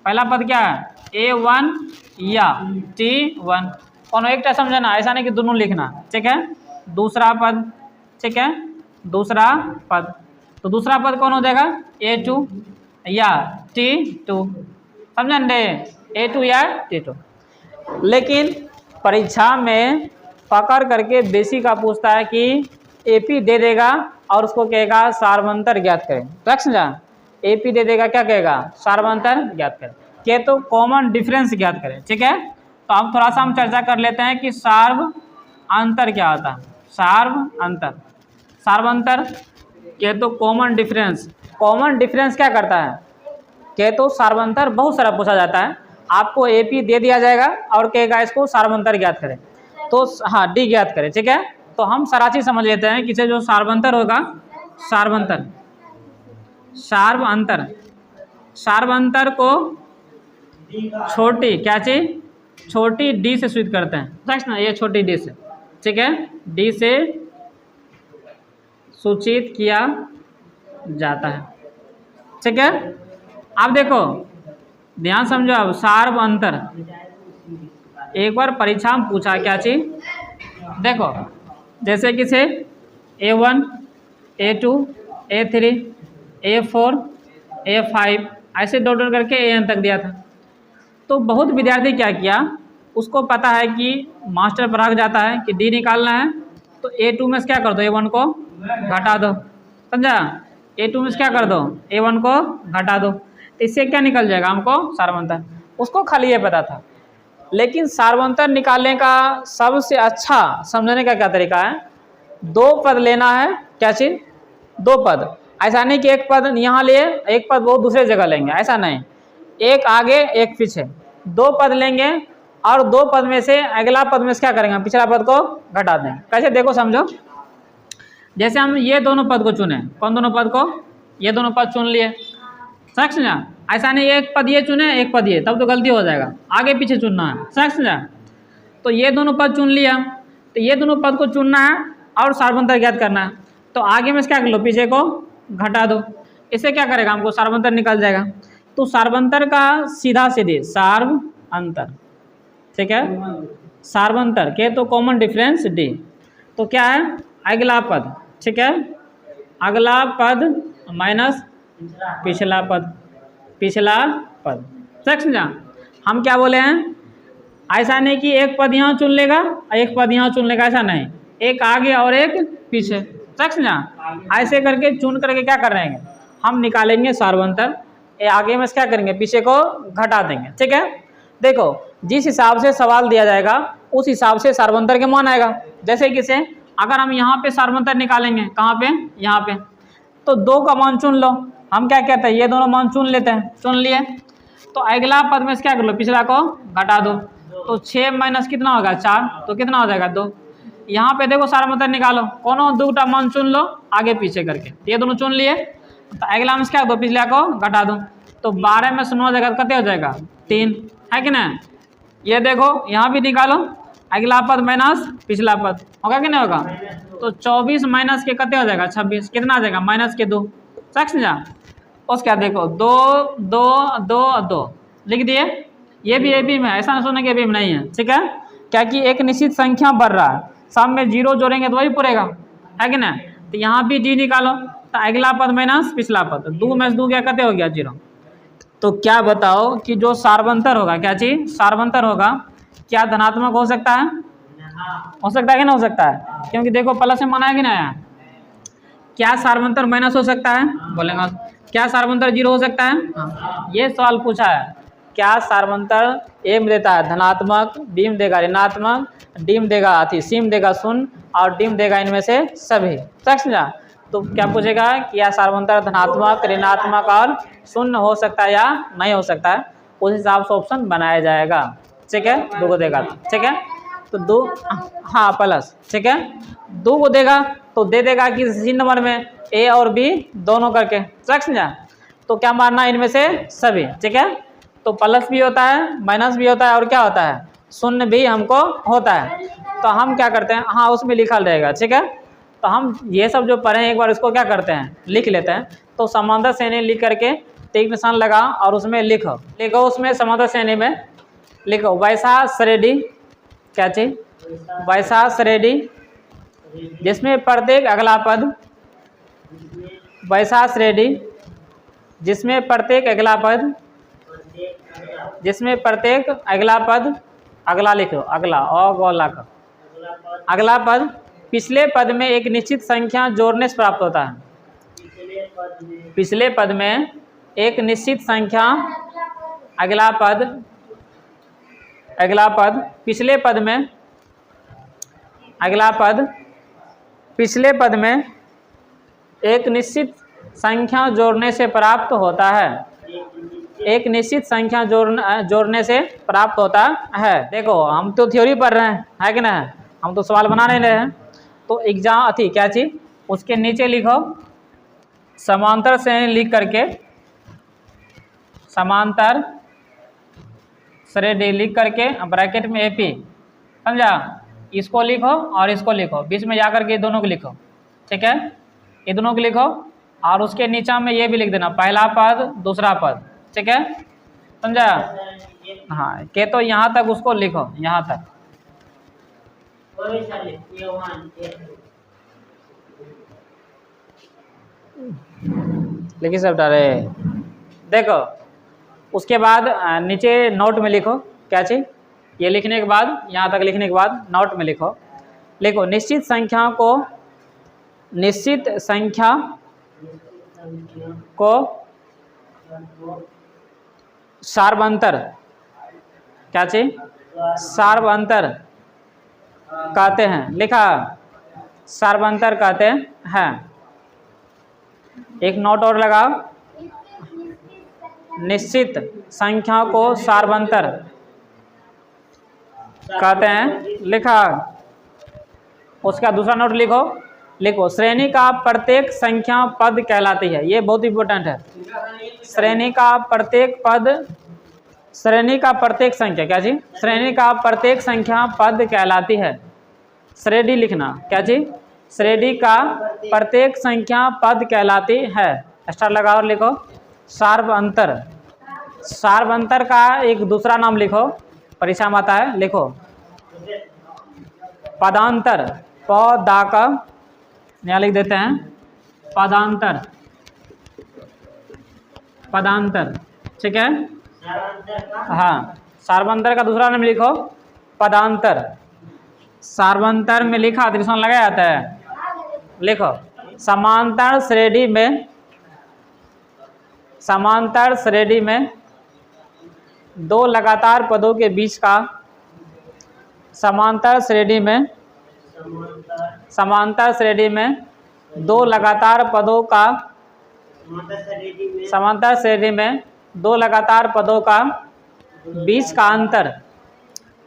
पहला पद क्या है, A1 या T1, कौन एक समझना, ऐसा नहीं कि दोनों लिखना, ठीक है। दूसरा पद, ठीक है, दूसरा पद, तो दूसरा पद कौन हो जाएगा, A2 या T2, समझन रे, A2 या T2। लेकिन परीक्षा में पकड़ करके बेसिक का पूछता है कि AP दे देगा और उसको कहेगा सार्वंतर ज्ञात करें, समझा। AP दे देगा, क्या कहेगा, सार्वंतर ज्ञात करें, के तो कॉमन डिफरेंस ज्ञात करें, ठीक है। तो अब थोड़ा सा हम चर्चा कर लेते हैं कि सार्व अंतर क्या होता है। सार्व अंतर, सार्वंतर के तो कॉमन डिफरेंस, कॉमन डिफरेंस क्या करता है, के तो सार्वंतर बहुत सारा पूछा जाता है। आपको AP दे दिया जाएगा और कहेगा इसको सार्वंतर ज्ञात करें, तो हाँ D ज्ञात करें, ठीक है। तो हम सारा चीज समझ लेते हैं, किसे जो सार्वंतर होगा, सार्वंतर, सार्वंतर, सार्वंतर को छोटी क्या चीज, छोटी D से सूचित करते हैं, समझ ना, ये छोटी D से, ठीक है, D से सूचित किया जाता है, ठीक है। अब देखो ध्यान समझो, अब सार्व अंतर एक बार परीक्षा में पूछा क्या चीज, देखो जैसे कि से A1, A2, A3, A4, A5 ऐसे डॉट डॉट करके AN तक दिया था। तो बहुत विद्यार्थी क्या किया, उसको पता है कि मास्टर पढ़ा के जाता है कि D निकालना है, तो A2 में से क्या कर दो, A1 को घटा दो, समझा। A2 में से क्या कर दो, A1 को घटा दो, तो इससे क्या निकल जाएगा हमको, सार्वंतर। उसको खाली ये पता था। लेकिन सार्वंतर निकालने का सबसे अच्छा समझने का क्या तरीका है, दो पद लेना है, क्या चीज, दो पद। ऐसा नहीं कि एक पद यहाँ लिए, एक पद वो दूसरे जगह लेंगे, ऐसा नहीं, एक आगे एक पीछे, दो पद लेंगे और दो पद में से अगला पद में से क्या करेंगे, पिछला पद को घटा देंगे। कैसे, देखो समझो, जैसे हम ये दोनों पद को चुने, कौन दोनों पद को, ये दोनों पद चुन लिए, समझा। ऐसा नहीं एक पद ये चुने एक पद ये, तब तो गलती हो जाएगा, आगे पीछे चुनना है, समझा। तो ये दोनों पद चुन लिया, तो ये दोनों पद को चुनना है और सार्वंतर ज्ञात करना है। तो आगे में से क्या कर लो, पीछे को घटा दो, इससे क्या करेगा, हमको सार्वंतर निकल जाएगा। तो सार्वंतर का सीधा सीधे सार्व अंतर, ठीक है, सार्वंतर के तो कॉमन डिफरेंस D, तो क्या है अगला पद, ठीक है, अगला पद माइनस पिछला पद, पिछला पद, समझा। हम क्या बोले हैं, ऐसा नहीं कि एक पद यहाँ चुन लेगा एक पद यहाँ चुन लेगा, ऐसा नहीं, एक आगे और एक पीछे, समझा। ऐसे करके चुन करके क्या कर रहे हैं, हम निकालेंगे सार्वंतर, आगे में से क्या करेंगे, पीछे को घटा देंगे, ठीक है। देखो जिस हिसाब से सवाल दिया जाएगा उस हिसाब से सार्वंतर के मान आएगा। जैसे कि से अगर हम यहाँ पे सार्वंतर निकालेंगे, कहाँ पे, यहाँ पे, तो 2 का मान चुन लो, हम क्या कहते हैं, ये दोनों मान चुन लेते हैं, चुन लिए, तो अगला पद में से क्या कर लो, पिछला को घटा दो, तो 6 माइनस कितना होगा 4, तो कितना हो जाएगा 2। यहाँ पे देखो सार्वंतर निकालो, कोनो 2टा मान चुन लो आगे पीछे करके, ये दोनों चुन लिए, तो अगला में से क्या दो, पिछला को घटा दो, तो 12 में से 9 हो जाएगा, कितने हो जाएगा 3, है कि ना। ये देखो यहाँ भी निकालो, अगला पद माइनस पिछला पद, होगा कि नहीं होगा, तो 24 माइनस के कितने हो जाएगा 26, कितना आ जाएगा माइनस के 2, समझा। उसका देखो 2 2 2 2 लिख दिए, ये भी में, ऐसा ना सोचना कि ये भी में नहीं है, ठीक है, क्या कि एक निश्चित संख्या बढ़ रहा है, सामने 0 जोड़ेंगे तो वही पूरेगा, है कि ना। तो यहाँ भी D निकालो, तो अगला पद माइनस पिछला पद, 2 में से 2 क्या कितने हो गया 0। तो क्या बताओ कि जो सार्वंतर होगा, क्या चीज सार्वंतर होगा, क्या धनात्मक हो सकता है, हो सकता है कि ना हो सकता है, क्योंकि देखो प्लस में माना है कि ना, क्या सार्वंतर माइनस हो सकता है, बोलेगा क्या सार्वंतर 0 हो सकता है, हाँ। ये सवाल पूछा है, क्या सार्वंतर ए में देता है धनात्मक, बी में देगा ऋणात्मक, डी में देगा सी में देगा शून्य और डी में देगा इनमें से सभी। समझा? तो क्या पूछेगा कि यह सार्वंतर धनात्मक, ऋणात्मक और शून्य हो सकता है या नहीं हो सकता है, उस हिसाब से ऑप्शन बनाया जाएगा। ठीक है, 2 को देगा तो ठीक है, तो 2 हाँ प्लस, ठीक है 2 को देगा तो दे देगा कि इसी नंबर में ए और बी दोनों करके। समझा? तो क्या मानना इनमें से सभी। ठीक है, तो प्लस भी होता है, माइनस भी होता है और क्या होता है, शून्य भी हमको होता है। तो हम क्या करते हैं, हाँ उसमें लिखा रहेगा। ठीक है, तो हम ये सब जो पढ़े एक बार इसको क्या करते हैं, लिख लेते हैं। तो समांतर श्रेणी लिख करके टिक निशान लगा और उसमें लिखो उसमें समांतर श्रेणी में लिखो वैसा श्रेणी, क्या चीज, वैसा श्रेणी जिसमें प्रत्येक अगला पद, वैसा श्रेणी जिसमें प्रत्येक अगला पद, जिसमें प्रत्येक अगला पद, अगला लिखो, अगला गोला का अगला पद पिछले पद में एक निश्चित संख्या जोड़ने से प्राप्त होता है। पिछले पद में एक निश्चित संख्या, अगला पद पिछले पद में, अगला पद पिछले पद में एक निश्चित संख्या जोड़ने से प्राप्त होता है। एक निश्चित संख्या जोड़ने से प्राप्त होता है। देखो हम तो थ्योरी पढ़ रहे हैं, है कि ना, हम तो सवाल बना नहीं रहे हैं। तो एग्जाम अथी क्या चीज, उसके नीचे लिखो समांतर श्रेणी लिख करके, समांतर श्रेणी लिख करके ब्रैकेट में एपी, समझा, इसको लिखो और इसको लिखो, बीच में जाकर के दोनों को लिखो। ठीक है, ये दोनों को लिखो और उसके नीचा में ये भी लिख देना, पहला पद दूसरा पद। ठीक है, समझा, हाँ के तो यहाँ तक उसको लिखो, यहाँ तक लिखिए सब डाले। देखो उसके बाद नीचे नोट में लिखो क्या चीज, ये लिखने के बाद यहाँ तक लिखने के बाद नोट में लिखो निश्चित संख्या को सार्वंतर, क्या चीज, सार्वंतर कहते हैं। लिखा, सार्वंतर कहते हैं। एक नोट और लगाओ, निश्चित संख्या को सार्वंतर कहते हैं। लिखा, उसका दूसरा नोट लिखो श्रेणी का प्रत्येक संख्या पद कहलाती है। ये बहुत इंपॉर्टेंट है। श्रेणी का प्रत्येक संख्या, क्या जी, श्रेणी का प्रत्येक संख्या पद कहलाती है। श्रेणी लिखना, क्या जी, श्रेणी का प्रत्येक संख्या पद कहलाती है। स्टार लगाओ और लिखो सार्वंतर। सार्वंतर का एक दूसरा नाम लिखो, परीक्षा में आता है, लिखो पदांतर। पदा का यहाँ लिख देते हैं पदांतर, पदांतर। ठीक है, हाँ, सार्वंतर का दूसरा नाम लिखो पदांतर। सार्वंतर में लिखा त्रिकोण लगाया जाता है। लिखो समांतर श्रेणी में दो लगातार पदों के बीच का, समांतर श्रेणी में दो लगातार पदों का, समांतर श्रेणी में दो लगातार पदों का बीच का अंतर,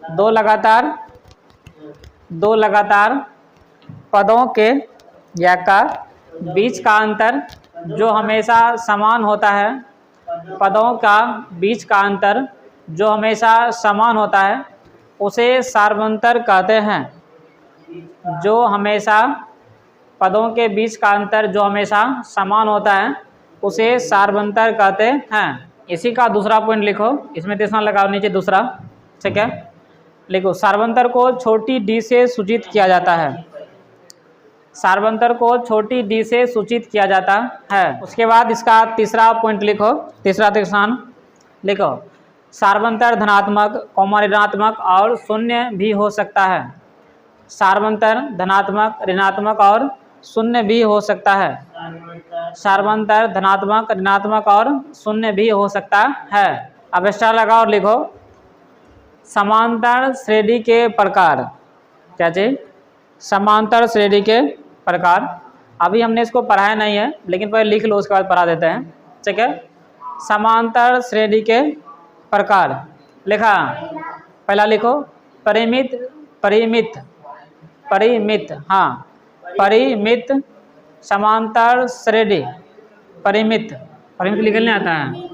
दो लगातार पदों के या का बीच का अंतर जो हमेशा समान होता है, पदों का बीच का अंतर जो हमेशा समान होता है उसे सार्वंतर कहते हैं। जो हमेशा पदों के बीच का अंतर जो हमेशा समान होता है उसे सार्वंतर कहते हैं। इसी का दूसरा पॉइंट लिखो, इसमें तीसरा लगाओ नीचे दूसरा। ठीक है, लिखो सार्वंतर को छोटी डी से सूचित किया जाता है। सार्वंतर को छोटी डी से सूचित किया जाता है। उसके बाद इसका तीसरा पॉइंट लिखो, तीसरा तीक्षण लिखो सार्वंतर धनात्मक, ऋणात्मक और शून्य भी हो सकता है। सार्वंतर धनात्मक, ऋणात्मक और शून्य भी हो सकता है। सार्वंतर धनात्मक, ऋणात्मक और शून्य भी हो सकता है। अब स्टार लगाओ और लिखो समांतर श्रेणी के प्रकार। क्या चीज? समांतर श्रेणी के प्रकार। अभी हमने इसको पढ़ाया नहीं है, लेकिन पहले लिख लो, उसके बाद पढ़ा देते हैं। ठीक है, समांतर श्रेणी के प्रकार लिखा। पहला लिखो परिमित, परिमित, परिमित, हाँ परिमित समांतर श्रेणी। परिमित, परिमित लिखने आता है।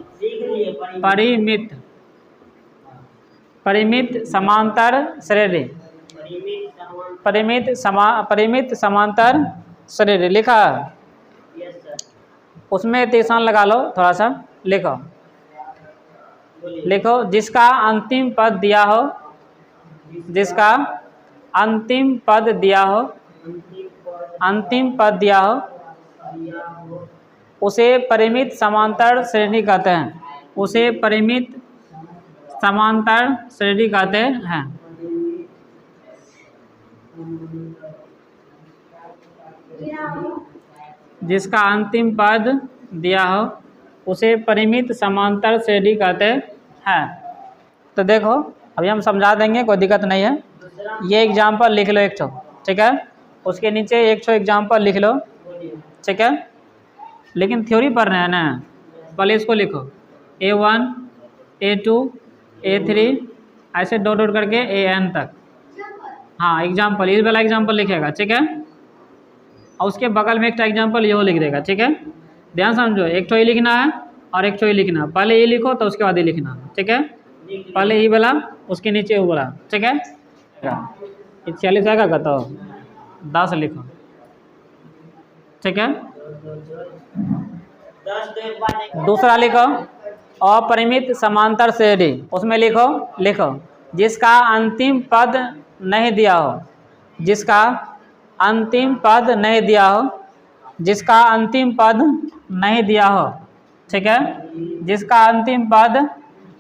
परिमित, परिमित समांतर श्रेणी। परिमित समांतर श्रेणी लिखा। उसमें तीसान लगा लो थोड़ा सा। लिखो लिखो जिसका अंतिम पद दिया हो, जिसका अंतिम पद दिया हो, अंतिम पद दिया हो, उसे परिमित समांतर श्रेणी कहते हैं। उसे परिमित समांतर श्रेणी कहते हैं। जिसका अंतिम पद दिया हो उसे परिमित समांतर श्रेणी कहते हैं। तो देखो अभी हम समझा देंगे, कोई दिक्कत नहीं है। ये एग्जाम्पल लिख लो एक ठो, ठीक है। उसके नीचे एक ठो एग्जाम्पल लिख लो, ठीक है। लेकिन थ्योरी पढ़ रहे हैं ना, पहले इसको लिखो A1, A2, A3 ऐसे डॉट डॉट करके AN तक। हाँ एग्जाम्पल, इस वाला एग्जाम्पल लिखेगा, ठीक है। और उसके बगल में एक एग्जाम्पल ये लिख देगा, ठीक है। ध्यान समझो, एक तो ये लिखना है और एक तो ये लिखना। पहले ये लिखो तो उसके बाद ये लिखना, ठीक है। पहले ये वाला, उसके नीचे वो वाला, ठीक है। 40 आएगा का तो 10 लिखो, ठीक है। दूसरा लिखो अपरिमित समांतर श्रेणी। उसमें लिखो लिखो जिसका अंतिम पद नहीं दिया हो, जिसका अंतिम पद नहीं दिया हो, जिसका अंतिम पद नहीं दिया हो, ठीक है। जिसका अंतिम पद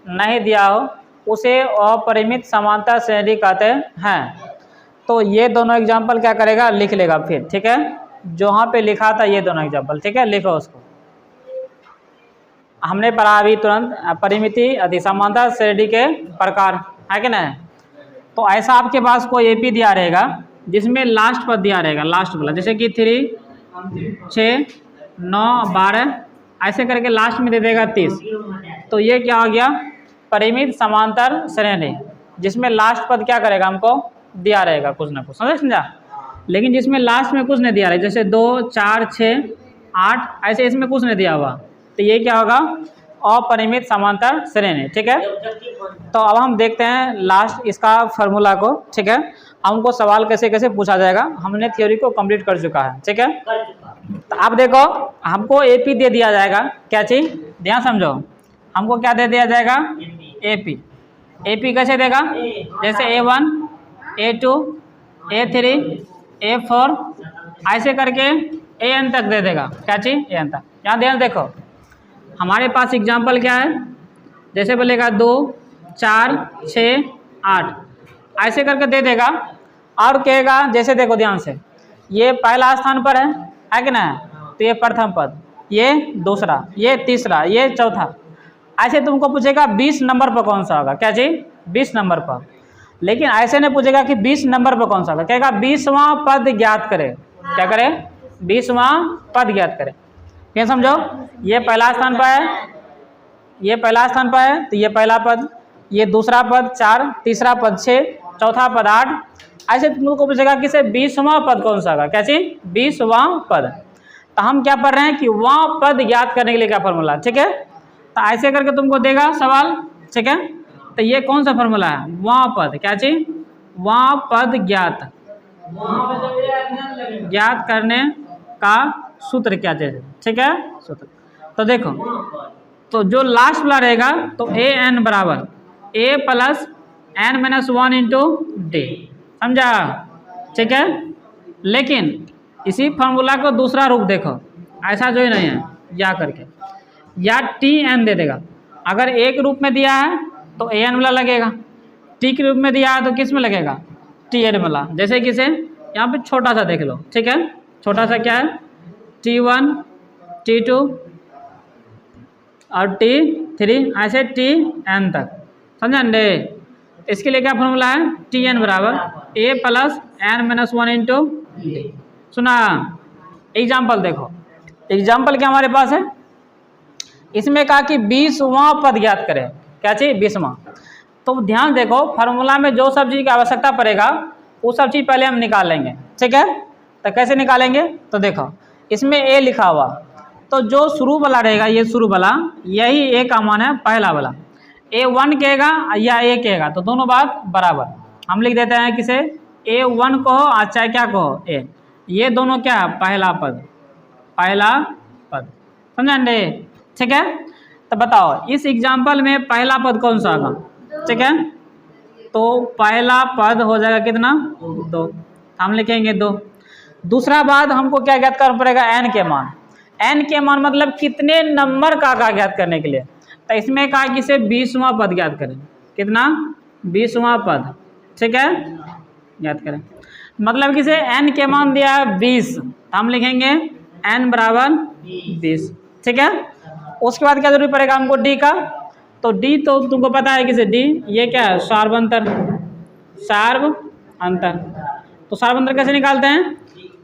नहीं दिया हो उसे अपरिमित समांतर श्रेणी कहते हैं। तो ये दोनों एग्जाम्पल क्या करेगा, लिख लेगा फिर, ठीक है। जो वहाँ पे लिखा था ये दोनों एग्जाम्पल, ठीक है, लिखो उसको। हमने पढ़ा अभी तुरंत परिमिति अति समांतर श्रेणी के प्रकार, है कि नहीं। तो ऐसा आपके पास कोई एपी दिया रहेगा जिसमें लास्ट पद दिया रहेगा, लास्ट वाला, जैसे कि 3, 6, 9, 12 ऐसे करके लास्ट में दे देगा 30। तो ये क्या हो गया, परिमित समांतर श्रेणी, जिसमें लास्ट पद क्या करेगा, हमको दिया रहेगा कुछ ना कुछ, समझा। लेकिन जिसमें लास्ट में कुछ नहीं दिया रहेगा, जैसे 2, 4, 6, 8 ऐसे इसमें कुछ नहीं दिया हुआ, तो ये क्या होगा, अपरिमित समांतर श्रेणी, ठीक है। तो अब हम देखते हैं लास्ट इसका फार्मूला को, ठीक है। हमको सवाल कैसे कैसे पूछा जाएगा, हमने थ्योरी को कंप्लीट कर चुका है, ठीक है। तो आप देखो हमको एपी दे दिया जाएगा, क्या चीज, ध्यान समझो। हमको क्या दे दिया जाएगा, एपी। एपी कैसे देगा, जैसे A1, A2, A3, A4 ऐसे करके AN तक दे देगा, क्या चीज, AN तक। यहाँ ध्यान देखो हमारे पास एग्जाम्पल क्या है, जैसे बोलेगा 2, 4, 6, 8 ऐसे करके दे देगा। और कहेगा, जैसे देखो ध्यान से, ये पहला स्थान पर है कि ना, तो ये प्रथम पद, ये दूसरा, ये तीसरा, ये चौथा। ऐसे तुमको पूछेगा 20 नंबर पर कौन सा होगा, क्या चीज, 20 नंबर पर। लेकिन ऐसे नहीं पूछेगा कि 20 नंबर पर कौन सा होगा, कहेगा 20वां पद ज्ञात करे। क्या करे, 20वां पद ज्ञात करे। क्या समझो, ये पहला स्थान पर है, ये पहला स्थान पर है, तो ये पहला पद, ये दूसरा पद 4, तीसरा पद 6, चौथा पद 8। ऐसे तुमको पूछेगा कि से 20वां पद कौन सा होगा, क्या चीज, 20वां पद। तो हम क्या पढ़ रहे हैं कि वहाँ पद ज्ञात करने के लिए क्या फॉर्मूला, ठीक है। तो ऐसे करके तुमको देगा सवाल, ठीक है। तो ये कौन सा फॉर्मूला है, वहाँ पद, क्या चीज, वहाँ पद ज्ञात, ज्ञात करने का सूत्र क्या चीज, ठीक है, सूत्र। तो देखो, तो जो लास्ट वाला रहेगा तो AN बराबर A plus N-1 into D, समझा, ठीक है। लेकिन इसी फार्मूला को दूसरा रूप देखो, ऐसा जो ही नहीं है, या करके या TN दे देगा। अगर एक रूप में दिया है तो AN वाला लगेगा, T के रूप में दिया है तो किस में लगेगा, TN वाला। जैसे किसे यहाँ पे छोटा सा देख लो, ठीक है। छोटा सा क्या है, T1, T2 और T3 3 ऐसे टी एन तक, समझा ने। इसके लिए क्या फॉर्मूला है, टी एन बराबर A plus N minus 1 into D. सुना। एग्जाम्पल देखो, एग्जाम्पल क्या हमारे पास है, इसमें कहा कि 20वां पद ज्ञात करें। क्या चाहिए, 20वां। तो ध्यान देखो, फार्मूला में जो सब चीज़ की आवश्यकता पड़ेगा वो सब चीज़ पहले हम निकाल लेंगे, ठीक है। तो कैसे निकालेंगे, तो देखो इसमें ए लिखा हुआ, तो जो शुरू वाला रहेगा, ये शुरू वाला, यही ए का मान है, पहला वाला। A1 कहेगा या ए कहेगा तो दोनों बात बराबर, हम लिख देते हैं किसे, A1 कहो चाहे क्या कहो ए, ये दोनों क्या है, पहला पद, पहला पद, समझा ने, ठीक है। तो बताओ इस एग्जाम्पल में पहला पद कौन सा होगा, ठीक है। तो पहला पद हो जाएगा कितना, 2, हम लिखेंगे 2। दूसरा बात हमको क्या ज्ञात करना पड़ेगा, एन के मान। एन के मान मतलब कितने नंबर का ज्ञात करने के लिए, तो इसमें कहा कि इसे 20वां पद ज्ञात करें। कितना, 20वां पद, ठीक है, ज्ञात करें। मतलब किसे एन के मान दिया है 20, तो हम लिखेंगे एन बराबर 20, ठीक है। उसके बाद क्या जरूरी पड़ेगा हमको, डी का। तो डी तो तुमको पता है किसे, डी ये क्या है, सार्व अंतर, सार्व अंतर। तो सार्व अंतर कैसे निकालते हैं,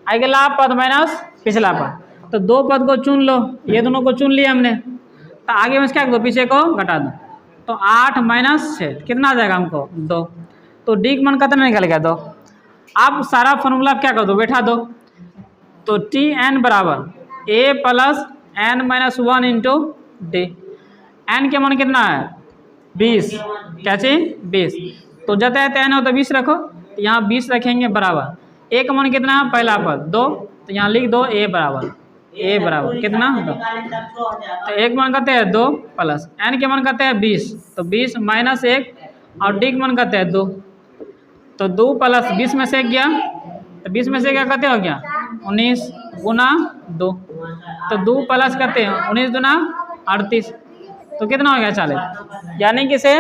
अगला पद माइनस पिछला पद। तो 2 पद को चुन लो, ये दोनों को चुन लिया हमने, तो आगे में क्या दो, पीछे को घटा दो। तो 8 माइनस 6 कितना आ जाएगा हमको, 2। तो डी का मान कितना निकल गया, 2। आप सारा फॉर्मूला क्या कर दो, बैठा दो। तो टी एन बराबर A plus N minus 1 into D. N के मान कितना है, 20, क्या चाहिए, 20। तो जतः एन हो तो 20 रखो, यहाँ 20 रखेंगे बराबर। ए का मान कितना है, पहला पद 2, तो यहाँ लिख दो ए बराबर, ए बराबर कितना, 2। तो एक मान कहते हैं 2 प्लस एन के मान कहते हैं 20, तो 20 माइनस 1, और डी के मान कहते हैं 2। तो 2 प्लस 20 में से गया, तो 20 में से क्या कहते हो गया, 19 गुना 2। तो 2 प्लस कहते हैं 19 गुना 38, तो कितना हो गया, 40। यानी कि से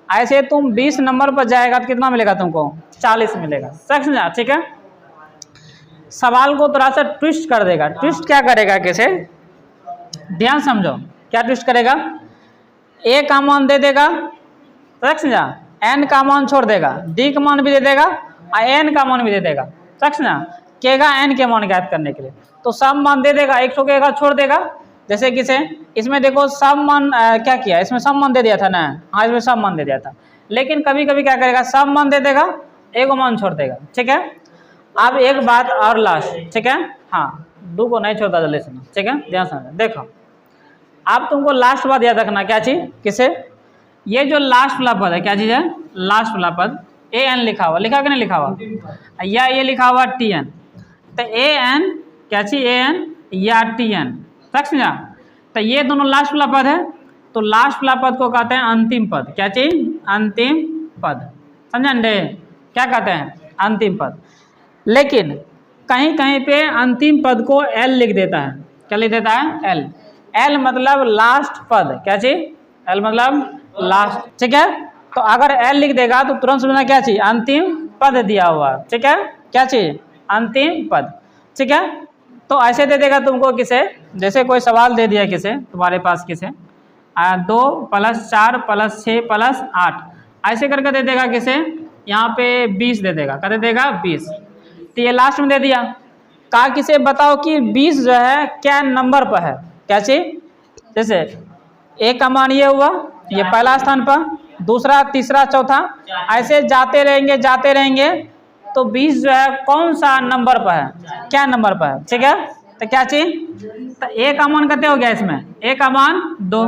ऐसे तुम 20 नंबर पर जाएगा तो कितना मिलेगा तुमको, 40 मिलेगा, समझा, ठीक है। सवाल को थोड़ा सा ट्विस्ट कर देगा। ट्विस्ट क्या करेगा, कैसे, ध्यान समझो, क्या ट्विस्ट करेगा, ए का मान दे देगा, समझा, एन का मान छोड़ देगा, डी का मान भी दे देगा और एन का मान भी दे देगा, समझा, कहेगा एन के मान ज्ञात करने के लिए। तो सब मान दे देगा, एक कहेगा छोड़ देगा। जैसे किसे इसमें देखो सब मान क्या किया, इसमें सब मान दे दिया था ना, हाँ इसमें सब मान दे दिया था, लेकिन कभी कभी क्या करेगा, सब मान दे देगा, एक मान छोड़ देगा, ठीक है। अब एक बात और लास्ट, ठीक है, हाँ 2 को नहीं छोड़ता, जल्दी सुनो, ठीक है, ध्यान समझो। देखो अब तुमको लास्ट बात याद रखना, क्या चीज़, किसे, ये जो लास्ट वाला पद है, क्या चीज़ है, लास्ट वाला पद, ए एन लिखा हुआ, लिखा कि नहीं लिखा हुआ, या ये लिखा हुआ टी एन। तो ए एन क्या चीज़, ए एन या टी एन, समझा। तो ये दोनों लास्ट वाला पद है, तो लास्ट वाला पद को कहते हैं अंतिम पद। क्या चीज़, अंतिम पद, समझा ने, क्या कहते हैं, अंतिम पद। लेकिन कहीं कहीं पे अंतिम पद को एल लिख देता है, क्या लिख देता है, एल। एल मतलब लास्ट पद, क्या चीज, एल मतलब लास्ट, ठीक है। तो अगर एल लिख देगा तो तुरंत समझना क्या चीज, अंतिम पद दिया हुआ, ठीक है, क्या चीज, अंतिम पद, ठीक है। तो ऐसे दे देगा तुमको किसे, जैसे कोई सवाल दे दिया किसे तुम्हारे पास, किसे 2 + 4 + 6 + 8 ऐसे करके दे देगा किसे, यहाँ पे 20 दे देगा, क्या दे देगा, 20। तो ये लास्ट में दे दिया, कहा किसे बताओ कि 20 जो है क्या नंबर पर है, क्या चीज, जैसे ए का मान ये हुआ, ये पहला स्थान पर, दूसरा, तीसरा, चौथा, ऐसे जाते रहेंगे, तो 20 जो है कौन सा नंबर पर है, क्या नंबर पर है, ठीक है। तो क्या चीज, तो ए का मान कितने हो गया इसमें, ए का मान 2,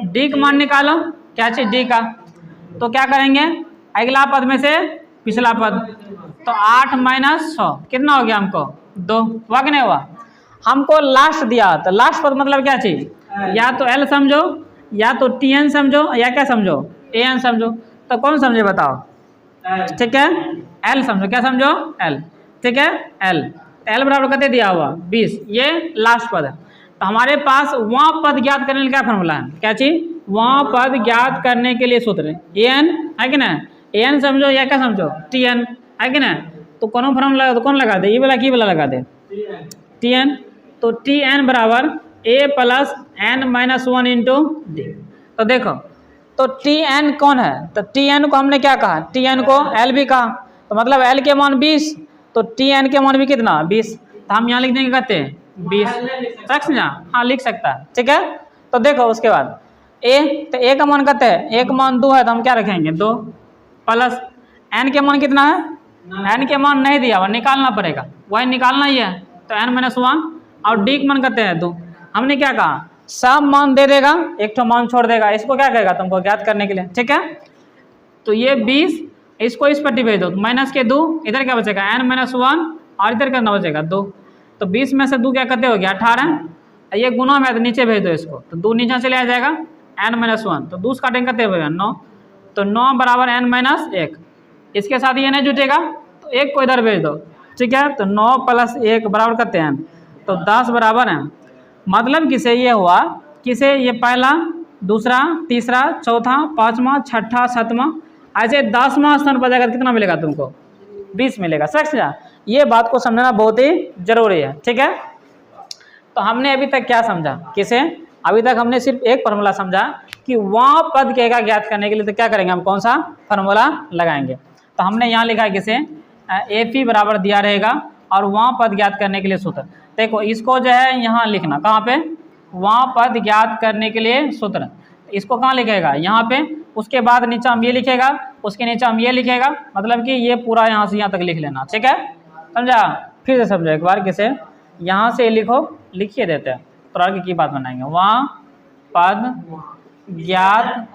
डी का मान निकालो, क्या चीज, डी का। तो क्या करेंगे, अगला पद में से पिछला पद, तो 8 - 6 कितना हो गया हमको, 2, हुआ कि नहीं हुआ। हमको लास्ट दिया, तो लास्ट पद मतलब क्या चीज, या तो एल समझो, या तो टी एन समझो, या क्या समझो, ए एन समझो। तो कौन समझे बताओ, ठीक है, एल समझो, क्या समझो, एल, ठीक है, एल। एल बराबर कितने दिया हुआ, 20, ये लास्ट पद है। तो हमारे पास वहाँ पद ज्ञात करने के लिए क्या फॉर्मूला है, क्या चीज, वहाँ पद ज्ञात करने के लिए सूत्र ए एन है कि ना, ए एन समझो या क्या समझो, टी एन है कि ना। तो कौन फॉर्मूला तो कौन लगा दे, ये वाला की वाला लगा दे, टी एन। तो टी एन बराबर ए + n - 1 इंटू डी। तो देखो, तो टी एन कौन है, तो टी एन को हमने क्या कहा, टी एन को एल भी कहा, तो मतलब एल के मान 20, तो टी एन के मान भी कितना 20, तो हम यहाँ लिख देंगे कहते हैं 20, रख समझा, हाँ लिख सकता है, ठीक है। तो देखो उसके बाद ए, तो ए का मान कहते हैं, ए का मान 2 है तो हम क्या रखेंगे 2, प्लस एन के मान कितना है, एन के मान नहीं दिया हुआ, निकालना पड़ेगा, वही निकालना ही है, तो एन माइनस 1, और डी का मान कहते हैं 2। हमने क्या कहा, सब मान दे देगा, एक तो मान छोड़ देगा, इसको क्या कहेगा तुमको ज्ञात करने के लिए, ठीक है। तो ये 20, इसको इस पर भेज दो, माइनस के 2, इधर क्या बचेगा n माइनस 1, और इधर कितना बचेगा 2, तो 20 में से 2 क्या करते हो गया 18, ये गुना में तो नीचे भेज दो इसको, तो 2 नीचे चले आ जाएगा n माइनस 1, तो 2 काटेंगे करते हुए 9, तो 9 बराबर n माइनस 1, इसके साथ ये नहीं जुटेगा तो 1 को इधर भेज दो, ठीक है। तो 9 प्लस 1 बराबर करते हैं, तो 10 बराबर है, मतलब किसे ये हुआ, किसे ये पहला, दूसरा, तीसरा, चौथा, पाँचवा, छठा, सातवां, ऐसे 10वां स्थान पर जाकर कितना मिलेगा तुमको 20 मिलेगा, समझा। ये बात को समझना बहुत ही जरूरी है, ठीक है। तो हमने अभी तक क्या समझा, किसे, अभी तक हमने सिर्फ एक फार्मूला समझा कि वहाँ पद के का ज्ञात करने के लिए तो क्या करेंगे हम, कौन सा फार्मूला लगाएंगे। तो हमने यहाँ लिखा है किसे, ए पी बराबर दिया रहेगा और वहाँ पद ज्ञात करने के लिए सूत्र, देखो इसको जो है यहाँ लिखना, कहाँ पे, वहाँ पद ज्ञात करने के लिए सूत्र, इसको कहाँ लिखेगा यहाँ पे, उसके बाद नीचे हम ये लिखेगा, उसके नीचे हम ये लिखेगा, मतलब कि ये पूरा यहाँ से यहाँ तक लिख लेना, ठीक है, समझा। फिर से समझो एक बार, किसे, यहाँ से लिखो, लिखिए देते हैं तो आगे की बात बनाएंगे, वहाँ पद ज्ञात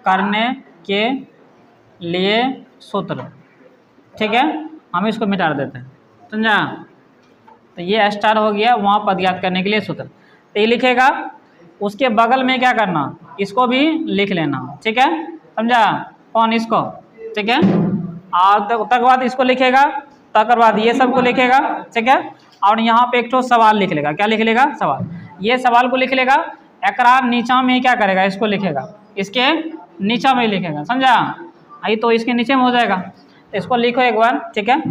करने के लिए सूत्र, ठीक है, हम इसको मिटा देते हैं, समझा। तो ये स्टार हो गया वहाँ पद ज्ञात करने के लिए सूत्र, तो ये लिखेगा, उसके बगल में क्या करना, इसको भी लिख लेना, ठीक है, समझा, कौन इसको, ठीक है, और तक बाद इसको लिखेगा, तक बाद ये सब को लिखेगा, ठीक है, और यहाँ पे एक तो सवाल लिख लेगा, क्या लिख लेगा, सवाल, ये सवाल को लिख लेगा, एकरार नीचा में क्या करेगा, इसको लिखेगा, इसके नीचा में लिखेगा, समझा, आई तो इसके नीचे में हो जाएगा, तो इसको लिखो एक बार, ठीक है,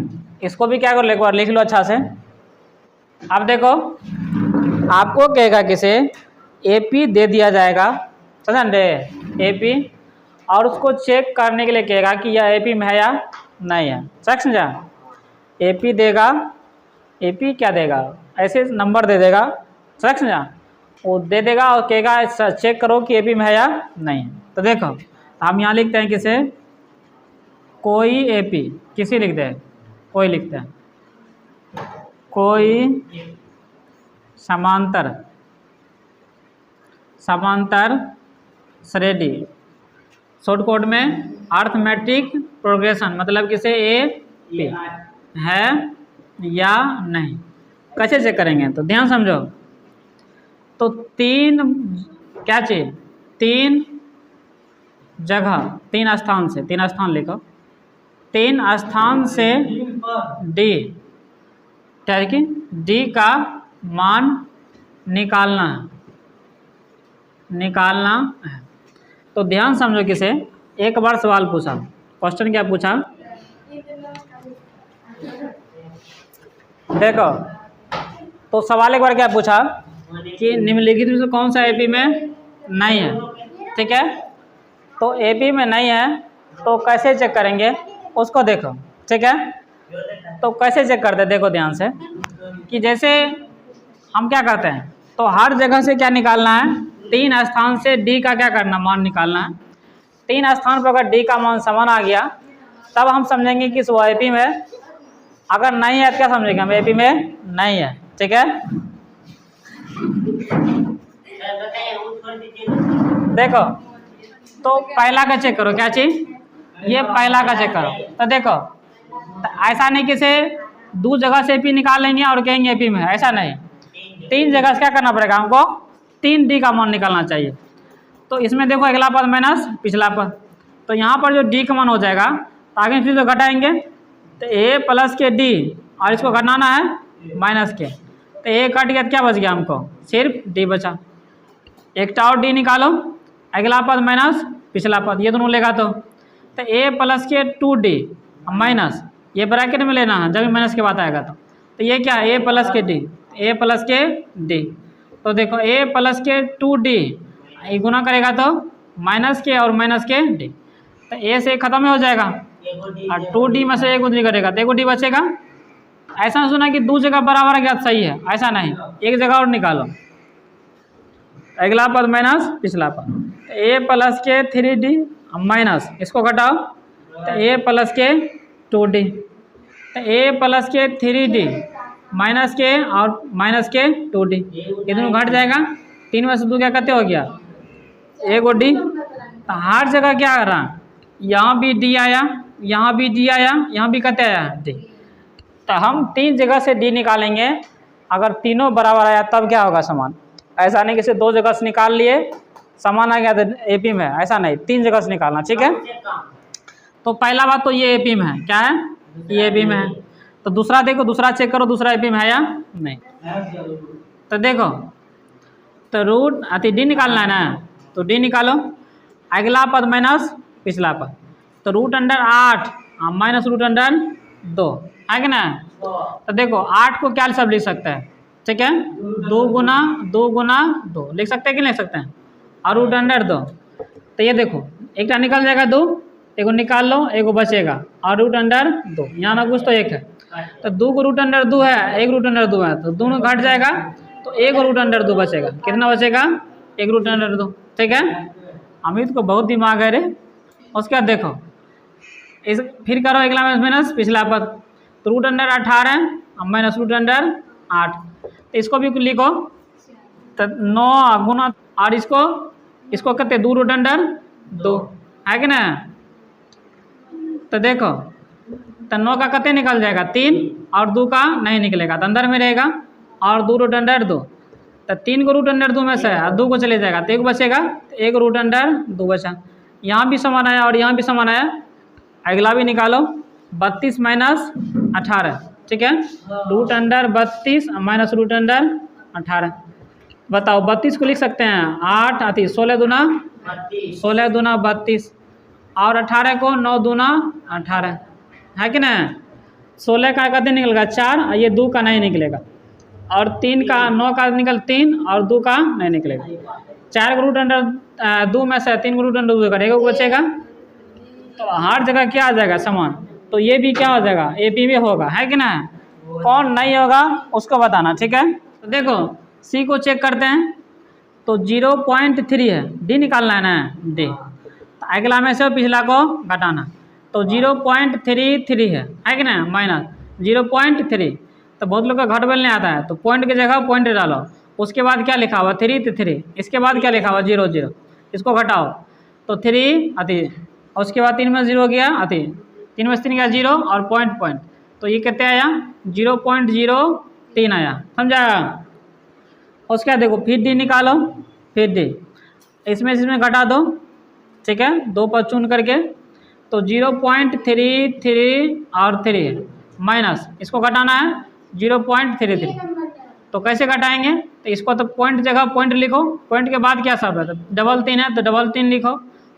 इसको भी क्या करो एक बार लिख लो अच्छा से। अब देखो आपको कहेगा किसे, एपी दे दिया जाएगा, समझा रे, एपी, और उसको चेक करने के लिए कहेगा कि यह एपी में है या नहीं है, समझा। एपी देगा, एपी क्या देगा, ऐसे नंबर दे देगा, समझा, वो दे देगा और कहेगा चेक करो कि एपी में है या नहीं। तो देखो हम यहाँ लिखते हैं किसे, कोई एपी, किसी लिखते हैं, कोई लिखते हैं, कोई समांतर, समांतर श्रेणी, शॉर्ट कोड में अर्थमेटिक प्रोग्रेशन, मतलब किसे ए पी है या नहीं, कैसे चेक करेंगे, तो ध्यान समझो। तो 3 क्या चाहिए, 3 जगह, 3 स्थान से, 3 स्थान लिखो, 3 स्थान से डी, क्या है कि डी का मान निकालना है, निकालना है। तो ध्यान समझो किसे, एक बार सवाल पूछा, क्वेश्चन क्या पूछा, देखो तो सवाल एक बार क्या पूछा कि निम्नलिखित में से कौन सा एपी में नहीं है, ठीक है। तो एपी में नहीं है तो कैसे चेक करेंगे उसको देखो, ठीक है। तो कैसे चेक करते हैं, देखो ध्यान से, कि जैसे हम क्या करते हैं, तो हर जगह से क्या निकालना है, 3 स्थान से डी का क्या करना, मान निकालना है। 3 स्थान पर अगर डी का मान समान आ गया तब हम समझेंगे कि वो एपी में, अगर नहीं है तो क्या समझेंगे हम, एपी में नहीं है, ठीक है। देखो तो पहला का चेक करो, क्या चीज, ये पहला का चेक करो, तो देखो तो ऐसा नहीं कि से 2 जगह से एपी निकाल लेंगे और कहेंगे एपी में, ऐसा नहीं, 3 जगह से क्या करना पड़ेगा हमको, 3 डी का मान निकालना चाहिए। तो इसमें देखो अगला पद माइनस पिछला पद, तो यहाँ पर जो डी का मान हो जाएगा तो आगे फिर तो घटाएंगे, तो ए प्लस के डी, और इसको घटाना है माइनस के, तो ए कट गया तो क्या बच गया हमको, सिर्फ डी बचा, एक और डी निकालो, अगला पद माइनस पिछला पद, ये दोनों लेगा तो ए प्लस के 2d माइनस, ये ब्रैकेट में लेना है जब माइनस के बाद आएगा, तो ये क्या है, ए प्लस के डी, ए प्लस के डी, तो देखो ए प्लस के 2d, ये गुना करेगा तो माइनस के और माइनस के डी, तो ए से खत्म हो जाएगा और 2d में से एक गुणा करेगा तो एक डी बचेगा। ऐसा सुना कि दो जगह बराबर है क्या सही है, ऐसा नहीं, एक जगह और निकालो। अगला पद माइनस पिछला पद, ए प्लस के 3d माइनस इसको घटाओ तो ए प्लस के 2d, तो ए प्लस के 3d माइनस के और माइनस के 2d, ये दोनों घट जाएगा। 3 में से 2 क्या कहते हो गया एक और डी, तो हर जगह क्या कर रहा है, यहाँ भी डी आया, यहाँ भी डी आया, यहाँ भी कहते आया डी, तो हम 3 जगह से डी निकालेंगे। अगर तीनों बराबर आया तब क्या होगा समान, ऐसा नहीं कि सिर्फ 2 जगह से निकाल लिए समान आ गया तो एपी में, ऐसा नहीं, 3 जगह से निकालना, ठीक है। तो पहला बात तो ये एपी में है, क्या है ये एपी में है। तो दूसरा देखो, दूसरा चेक करो दूसरा एपी में है या नहीं, तो देखो तो रूट अति डी निकालना है ना, तो डी निकालो। अगला पद माइनस पिछला पद, तो root under 8 minus root under 2 है कि ना। तो देखो 8 को क्या सब लिख सकते हैं, ठीक है, 2 गुना 2 लिख सकते हैं कि नहीं लिख सकते हैं, और रूट अंडर 2, तो ये देखो एक निकल जाएगा 2, एगो निकाल लो एगो बचेगा, और रूट अंडर 2 यहाँ ना कुछ तो एक है, तो 2 को रूट अंडर 2 है, 1 रूट अंडर 2 है, तो दोनों घट जाएगा, तो 1 रूट अंडर 2 बचेगा। कितना बचेगा 1 रूट अंडर 2, ठीक है। अमित को बहुत दिमाग है रे। उसके बाद देखो इस फिर करो अगला माइनस पिछला पद, तो root under 18 minus root under 8, तो इसको भी लिखो, तो 9 गुना और इसको कहते 2 रूट अंडर 2 है कि ना। तो देखो तो 9 का कते निकल जाएगा 3 और 2 का नहीं निकलेगा, तो अंदर में रहेगा, और 2 रूट अंडर 2, तो 3 को रूट अंडर 2 में से 2 को चले जाएगा, तो 1 बचेगा, तो 1 रूट अंडर 2 बचा। यहाँ भी समान आया और यहाँ भी समान आया। अगला भी निकालो 32 माइनस 18, ठीक है, root under 32 minus root under 18। बताओ 32 को लिख सकते हैं 8 आती 16 दूना 32, और 18 को 9 दूना 18 है कि ना। 16 का कहते निकलेगा 4, और ये 2 का नहीं निकलेगा, और 3 का 9 का निकल 3 और 2 का नहीं निकलेगा। 4 को रूट अंडर 2 में से 3 को रूट अंडर 2 करेगा बचेगा, तो हर जगह क्या आ जाएगा समान, तो ये भी क्या हो जाएगा एपी में होगा, है कि ना। कौन नहीं होगा उसको बताना, ठीक है। तो देखो सी को चेक करते हैं, तो 0.3 है, डी निकालना है ना डी, तो अगला में से पिछला को घटाना, तो 0.33 है कि ना, माइनस 0.3, तो बहुत लोग का घट बल नहीं आता है, तो पॉइंट की जगह पॉइंट डालो, उसके बाद क्या लिखा हुआ 3 तो 3, इसके बाद क्या लिखा हुआ 0 0, इसको घटाओ तो 3 आती, और उसके बाद 3 में 0 गया आती, 3 में 3 गया 0 और पॉइंट, तो ये कितने आया 0.03 आया, समझा। उसके बाद देखो फिर डी निकालो, फिर डी इसमें घटा दो, ठीक है, 2 पर चुन करके, तो 0.33 और 3 माइनस इसको घटाना है 0.33, तो कैसे घटाएंगे, तो इसको तो पॉइंट जगह पॉइंट लिखो, पॉइंट के बाद क्या सब है, तो डबल 3 है तो डबल 3 लिखो,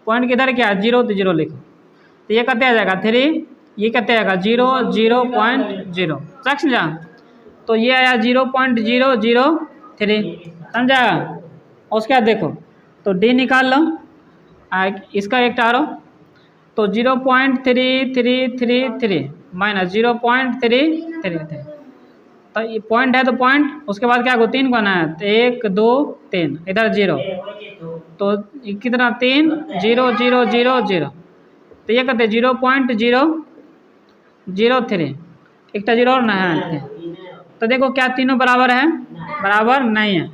पॉइंट किधर क्या है 0 तो 0 लिखो, तो ये कहते आ जाएगा 3, ये कहते आएगा 0.0 समझा, तो ये आया 0.003 समझा। उसके बाद देखो तो डी निकाल लो, इसका एक टारो, तो 0.3333 माइनस 0.333, तो ये पॉइंट है तो पॉइंट, उसके बाद क्या को 3 को आना है, तो 1 2 3 इधर 0, तो कितना 3 0 0 0 0, तो ये कहते 0.003, एक 0 और ना है, तो देखो क्या तीनों बराबर है, बराबर नहीं है,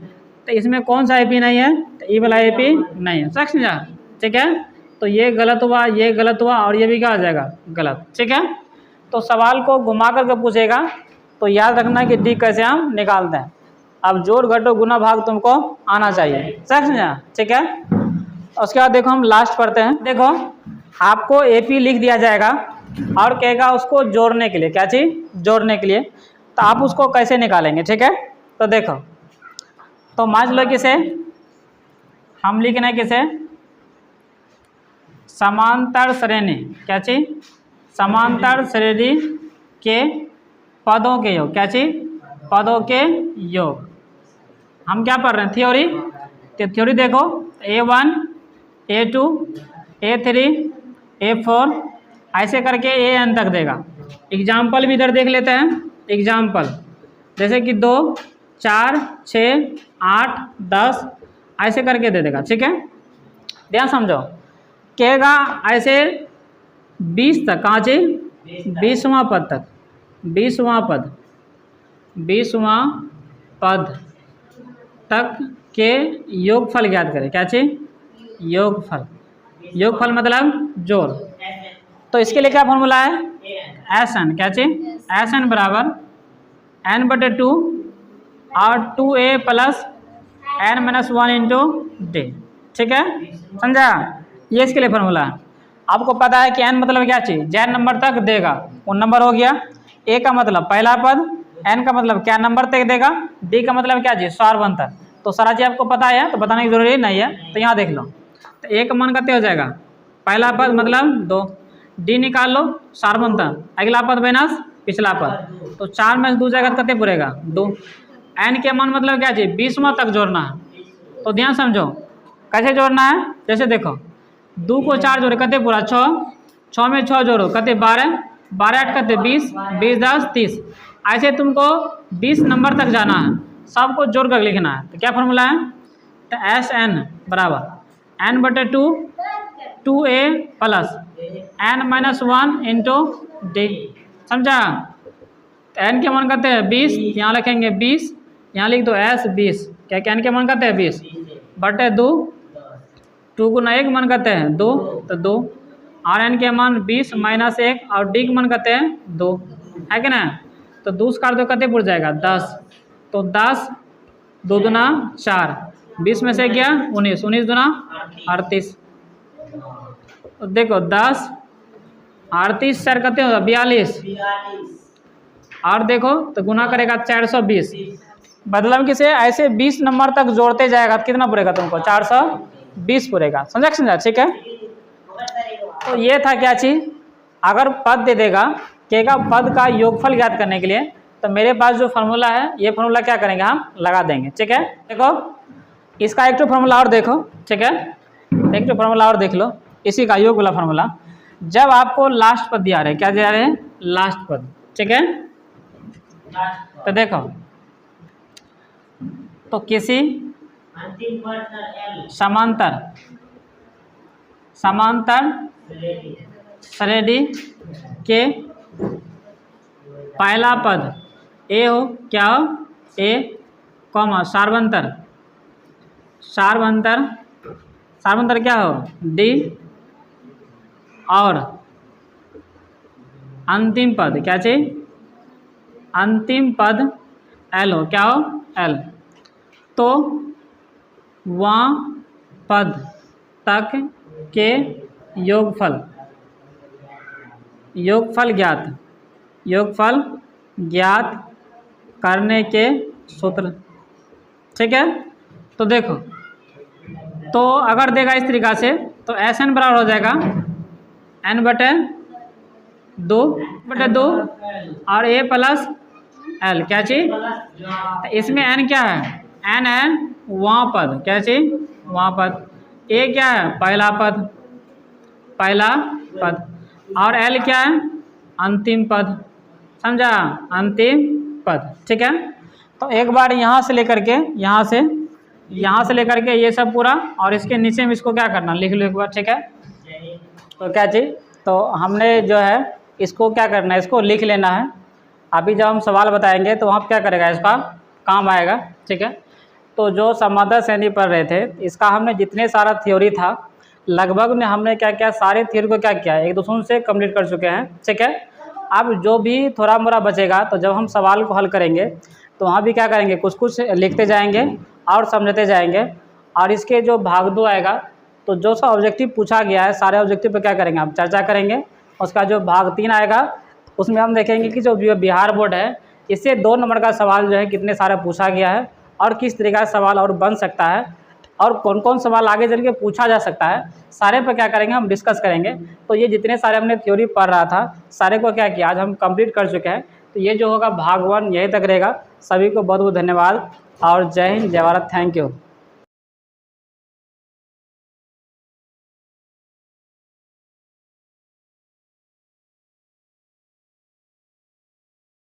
तो इसमें कौन सा एपी नहीं है, तो ये वाला एपी नहीं है, समझा, ठीक है। तो ये गलत हुआ, ये गलत हुआ, और ये भी क्या आ जाएगा गलत, ठीक है। तो सवाल को घुमा करके पूछेगा, तो याद रखना कि डी कैसे हम निकालते हैं। अब जोड़ घटो गुना भाग तुमको आना चाहिए, समझा, ठीक है। उसके बाद देखो हम लास्ट पढ़ते हैं। देखो आपको एपी लिख दिया जाएगा और कहेगा उसको जोड़ने के लिए, क्या चीज़ जोड़ने के लिए, तो आप उसको कैसे निकालेंगे, ठीक है। तो देखो तो मान लो किसे हम लिखना है, किसे समांतर श्रेणी, क्या चीज समांतर श्रेणी के पदों के योग, क्या चीज पदों के योग। हम क्या पढ़ रहे हैं थ्योरी, तो थ्योरी देखो A1 A2 A3 A4 ऐसे करके AN तक देगा। एग्जाम्पल भी इधर देख लेते हैं। एग्जाम्पल जैसे कि 2 4 6 8 10 ऐसे करके दे देगा। ठीक है, ध्यान समझो। कहेगा ऐसे 20 तक, कहाँ से 20वां पद तक, 20वां पद तक के योगफल ज्ञात करें। क्या चीज? योगफल। योगफल मतलब जोड़। तो इसके लिए क्या फॉर्मूला है? SN। क्या चीज? SN बराबर N/2 और 2A plus N-1 into D। ठीक है, समझा? ये इसके लिए फॉर्मूला है। आपको पता है कि N मतलब क्या चीज? जैन नंबर तक देगा वो नंबर हो गया। A का मतलब पहला पद, N का मतलब क्या नंबर तक देगा, D का मतलब क्या चीज? सार्वंतर। तो सारा चीज आपको पता है तो बताने की जरूरी नहीं है। तो यहाँ देख लो, तो A का मान कितने हो जाएगा? पहला पद मतलब 2, D निकाल लो सार्वंतर, अगला पद माइनस पिछला पद, तो 4 में 2 जाएगा तो कितने पूरेगा? 2। N के मान मतलब क्या चीज? 20वां तक जोड़ना है। तो ध्यान समझो कैसे जोड़ना है। जैसे देखो 2 को 4 जोड़े कितने पूरा? 6, 6 में 6 जोड़ो कितने? 12, 12 8 कितने? 20, 20 10 30। ऐसे तुमको 20 नंबर तक जाना है, सबको जोड़ कर लिखना है। तो क्या फॉर्मूला है? तो SN बराबर N/2 2A plus N-1 into D। समझा? तो N के मान कहते हैं 20, यहाँ लिखेंगे 20, यहाँ लिख दो S 20। क्या क्या N के मान कहते हैं? 20 बटे 2, 2 गुना 1 मान कहते हैं 2, तो 2। और N के मान 20 माइनस 1 और D के मान कहते हैं 2, है कि ना? तो 2 काट दो कितने पुर जाएगा? 10। तो 10 2 दूना 4, 20 में से क्या? 19, 19 दूना 38। तो देखो 10 38 4 कितने होगा? 42। और देखो तो गुना करेगा 420। मतलब किसे ऐसे 20 नंबर तक जोड़ते जाएगा तो कितना पूरेगा तुमको? 420 पूरेगा। समझा? ठीक है। तो ये था क्या चीज? अगर पद दे देगा, कहेगा पद का योगफल ज्ञात करने के लिए, तो मेरे पास जो फार्मूला है ये फार्मूला क्या करेंगे? हम लगा देंगे। ठीक है, देखो इसका एक तो फार्मूला और देखो। ठीक है, एक तो फार्मूला और देख लो इसी का, योग वाला फार्मूला। जब आपको लास्ट पद दिया रहे, क्या दिया रहे? लास्ट पद। ठीक है, तो देखो तो किसी समांतर श्रेणी के पहला पद A हो, क्या हो? A कॉमा सार्वंतर क्या हो? D और अंतिम पद क्या चाहिए? अंतिम पद L हो, क्या हो? L। तो वहाँ पद तक के योगफल ज्ञात करने के सूत्र। ठीक है, तो देखो तो अगर देगा इस तरीका से तो SN बराबर हो जाएगा N/2 और A प्लस L। क्या चीज? तो इसमें N क्या है? N है वहाँ पद। क्या चीज? वहाँ पद। A क्या है? पहला पद। और L क्या है? अंतिम पद। समझा? अंतिम पद। ठीक है, तो एक बार यहाँ से लेकर के ये सब पूरा, और इसके नीचे में इसको क्या करना? लिख लो एक बार। ठीक है, तो क्या चीज? तो हमने जो है इसको क्या करना है? इसको लिख लेना है। अभी जब हम सवाल बताएंगे तो वहाँ क्या करेगा? इसका काम आएगा। ठीक है, तो जो समांतर श्रेणी पढ़ रहे थे, इसका हमने जितने सारा थ्योरी था लगभग में हमने क्या क्या सारे थ्योरी को क्या किया? एक दूसरे से कंप्लीट कर चुके हैं। ठीक है, अब जो भी थोड़ा मोड़ा बचेगा तो जब हम सवाल को हल करेंगे तो वहाँ भी क्या करेंगे? कुछ लिखते जाएंगे और समझते जाएंगे। और इसके जो भाग 2 आएगा तो जो सा ऑब्जेक्टिव पूछा गया है सारे ऑब्जेक्टिव पर क्या करेंगे? हम चर्चा करेंगे। उसका जो भाग 3 आएगा उसमें हम देखेंगे कि जो बिहार बोर्ड है इससे 2 नंबर का सवाल जो है कितने सारे पूछा गया है और किस तरीका का सवाल और बन सकता है और कौन कौन सवाल आगे चल के पूछा जा सकता है, सारे पर क्या करेंगे? हम डिस्कस करेंगे। तो ये जितने सारे हमने थ्योरी पढ़ रहा था सारे को क्या किया? आज हम कंप्लीट कर चुके हैं। तो ये जो होगा भाग 1 यहीं तक रहेगा। सभी को बहुत बहुत धन्यवाद और जय हिंद, जय भारत। Thank you.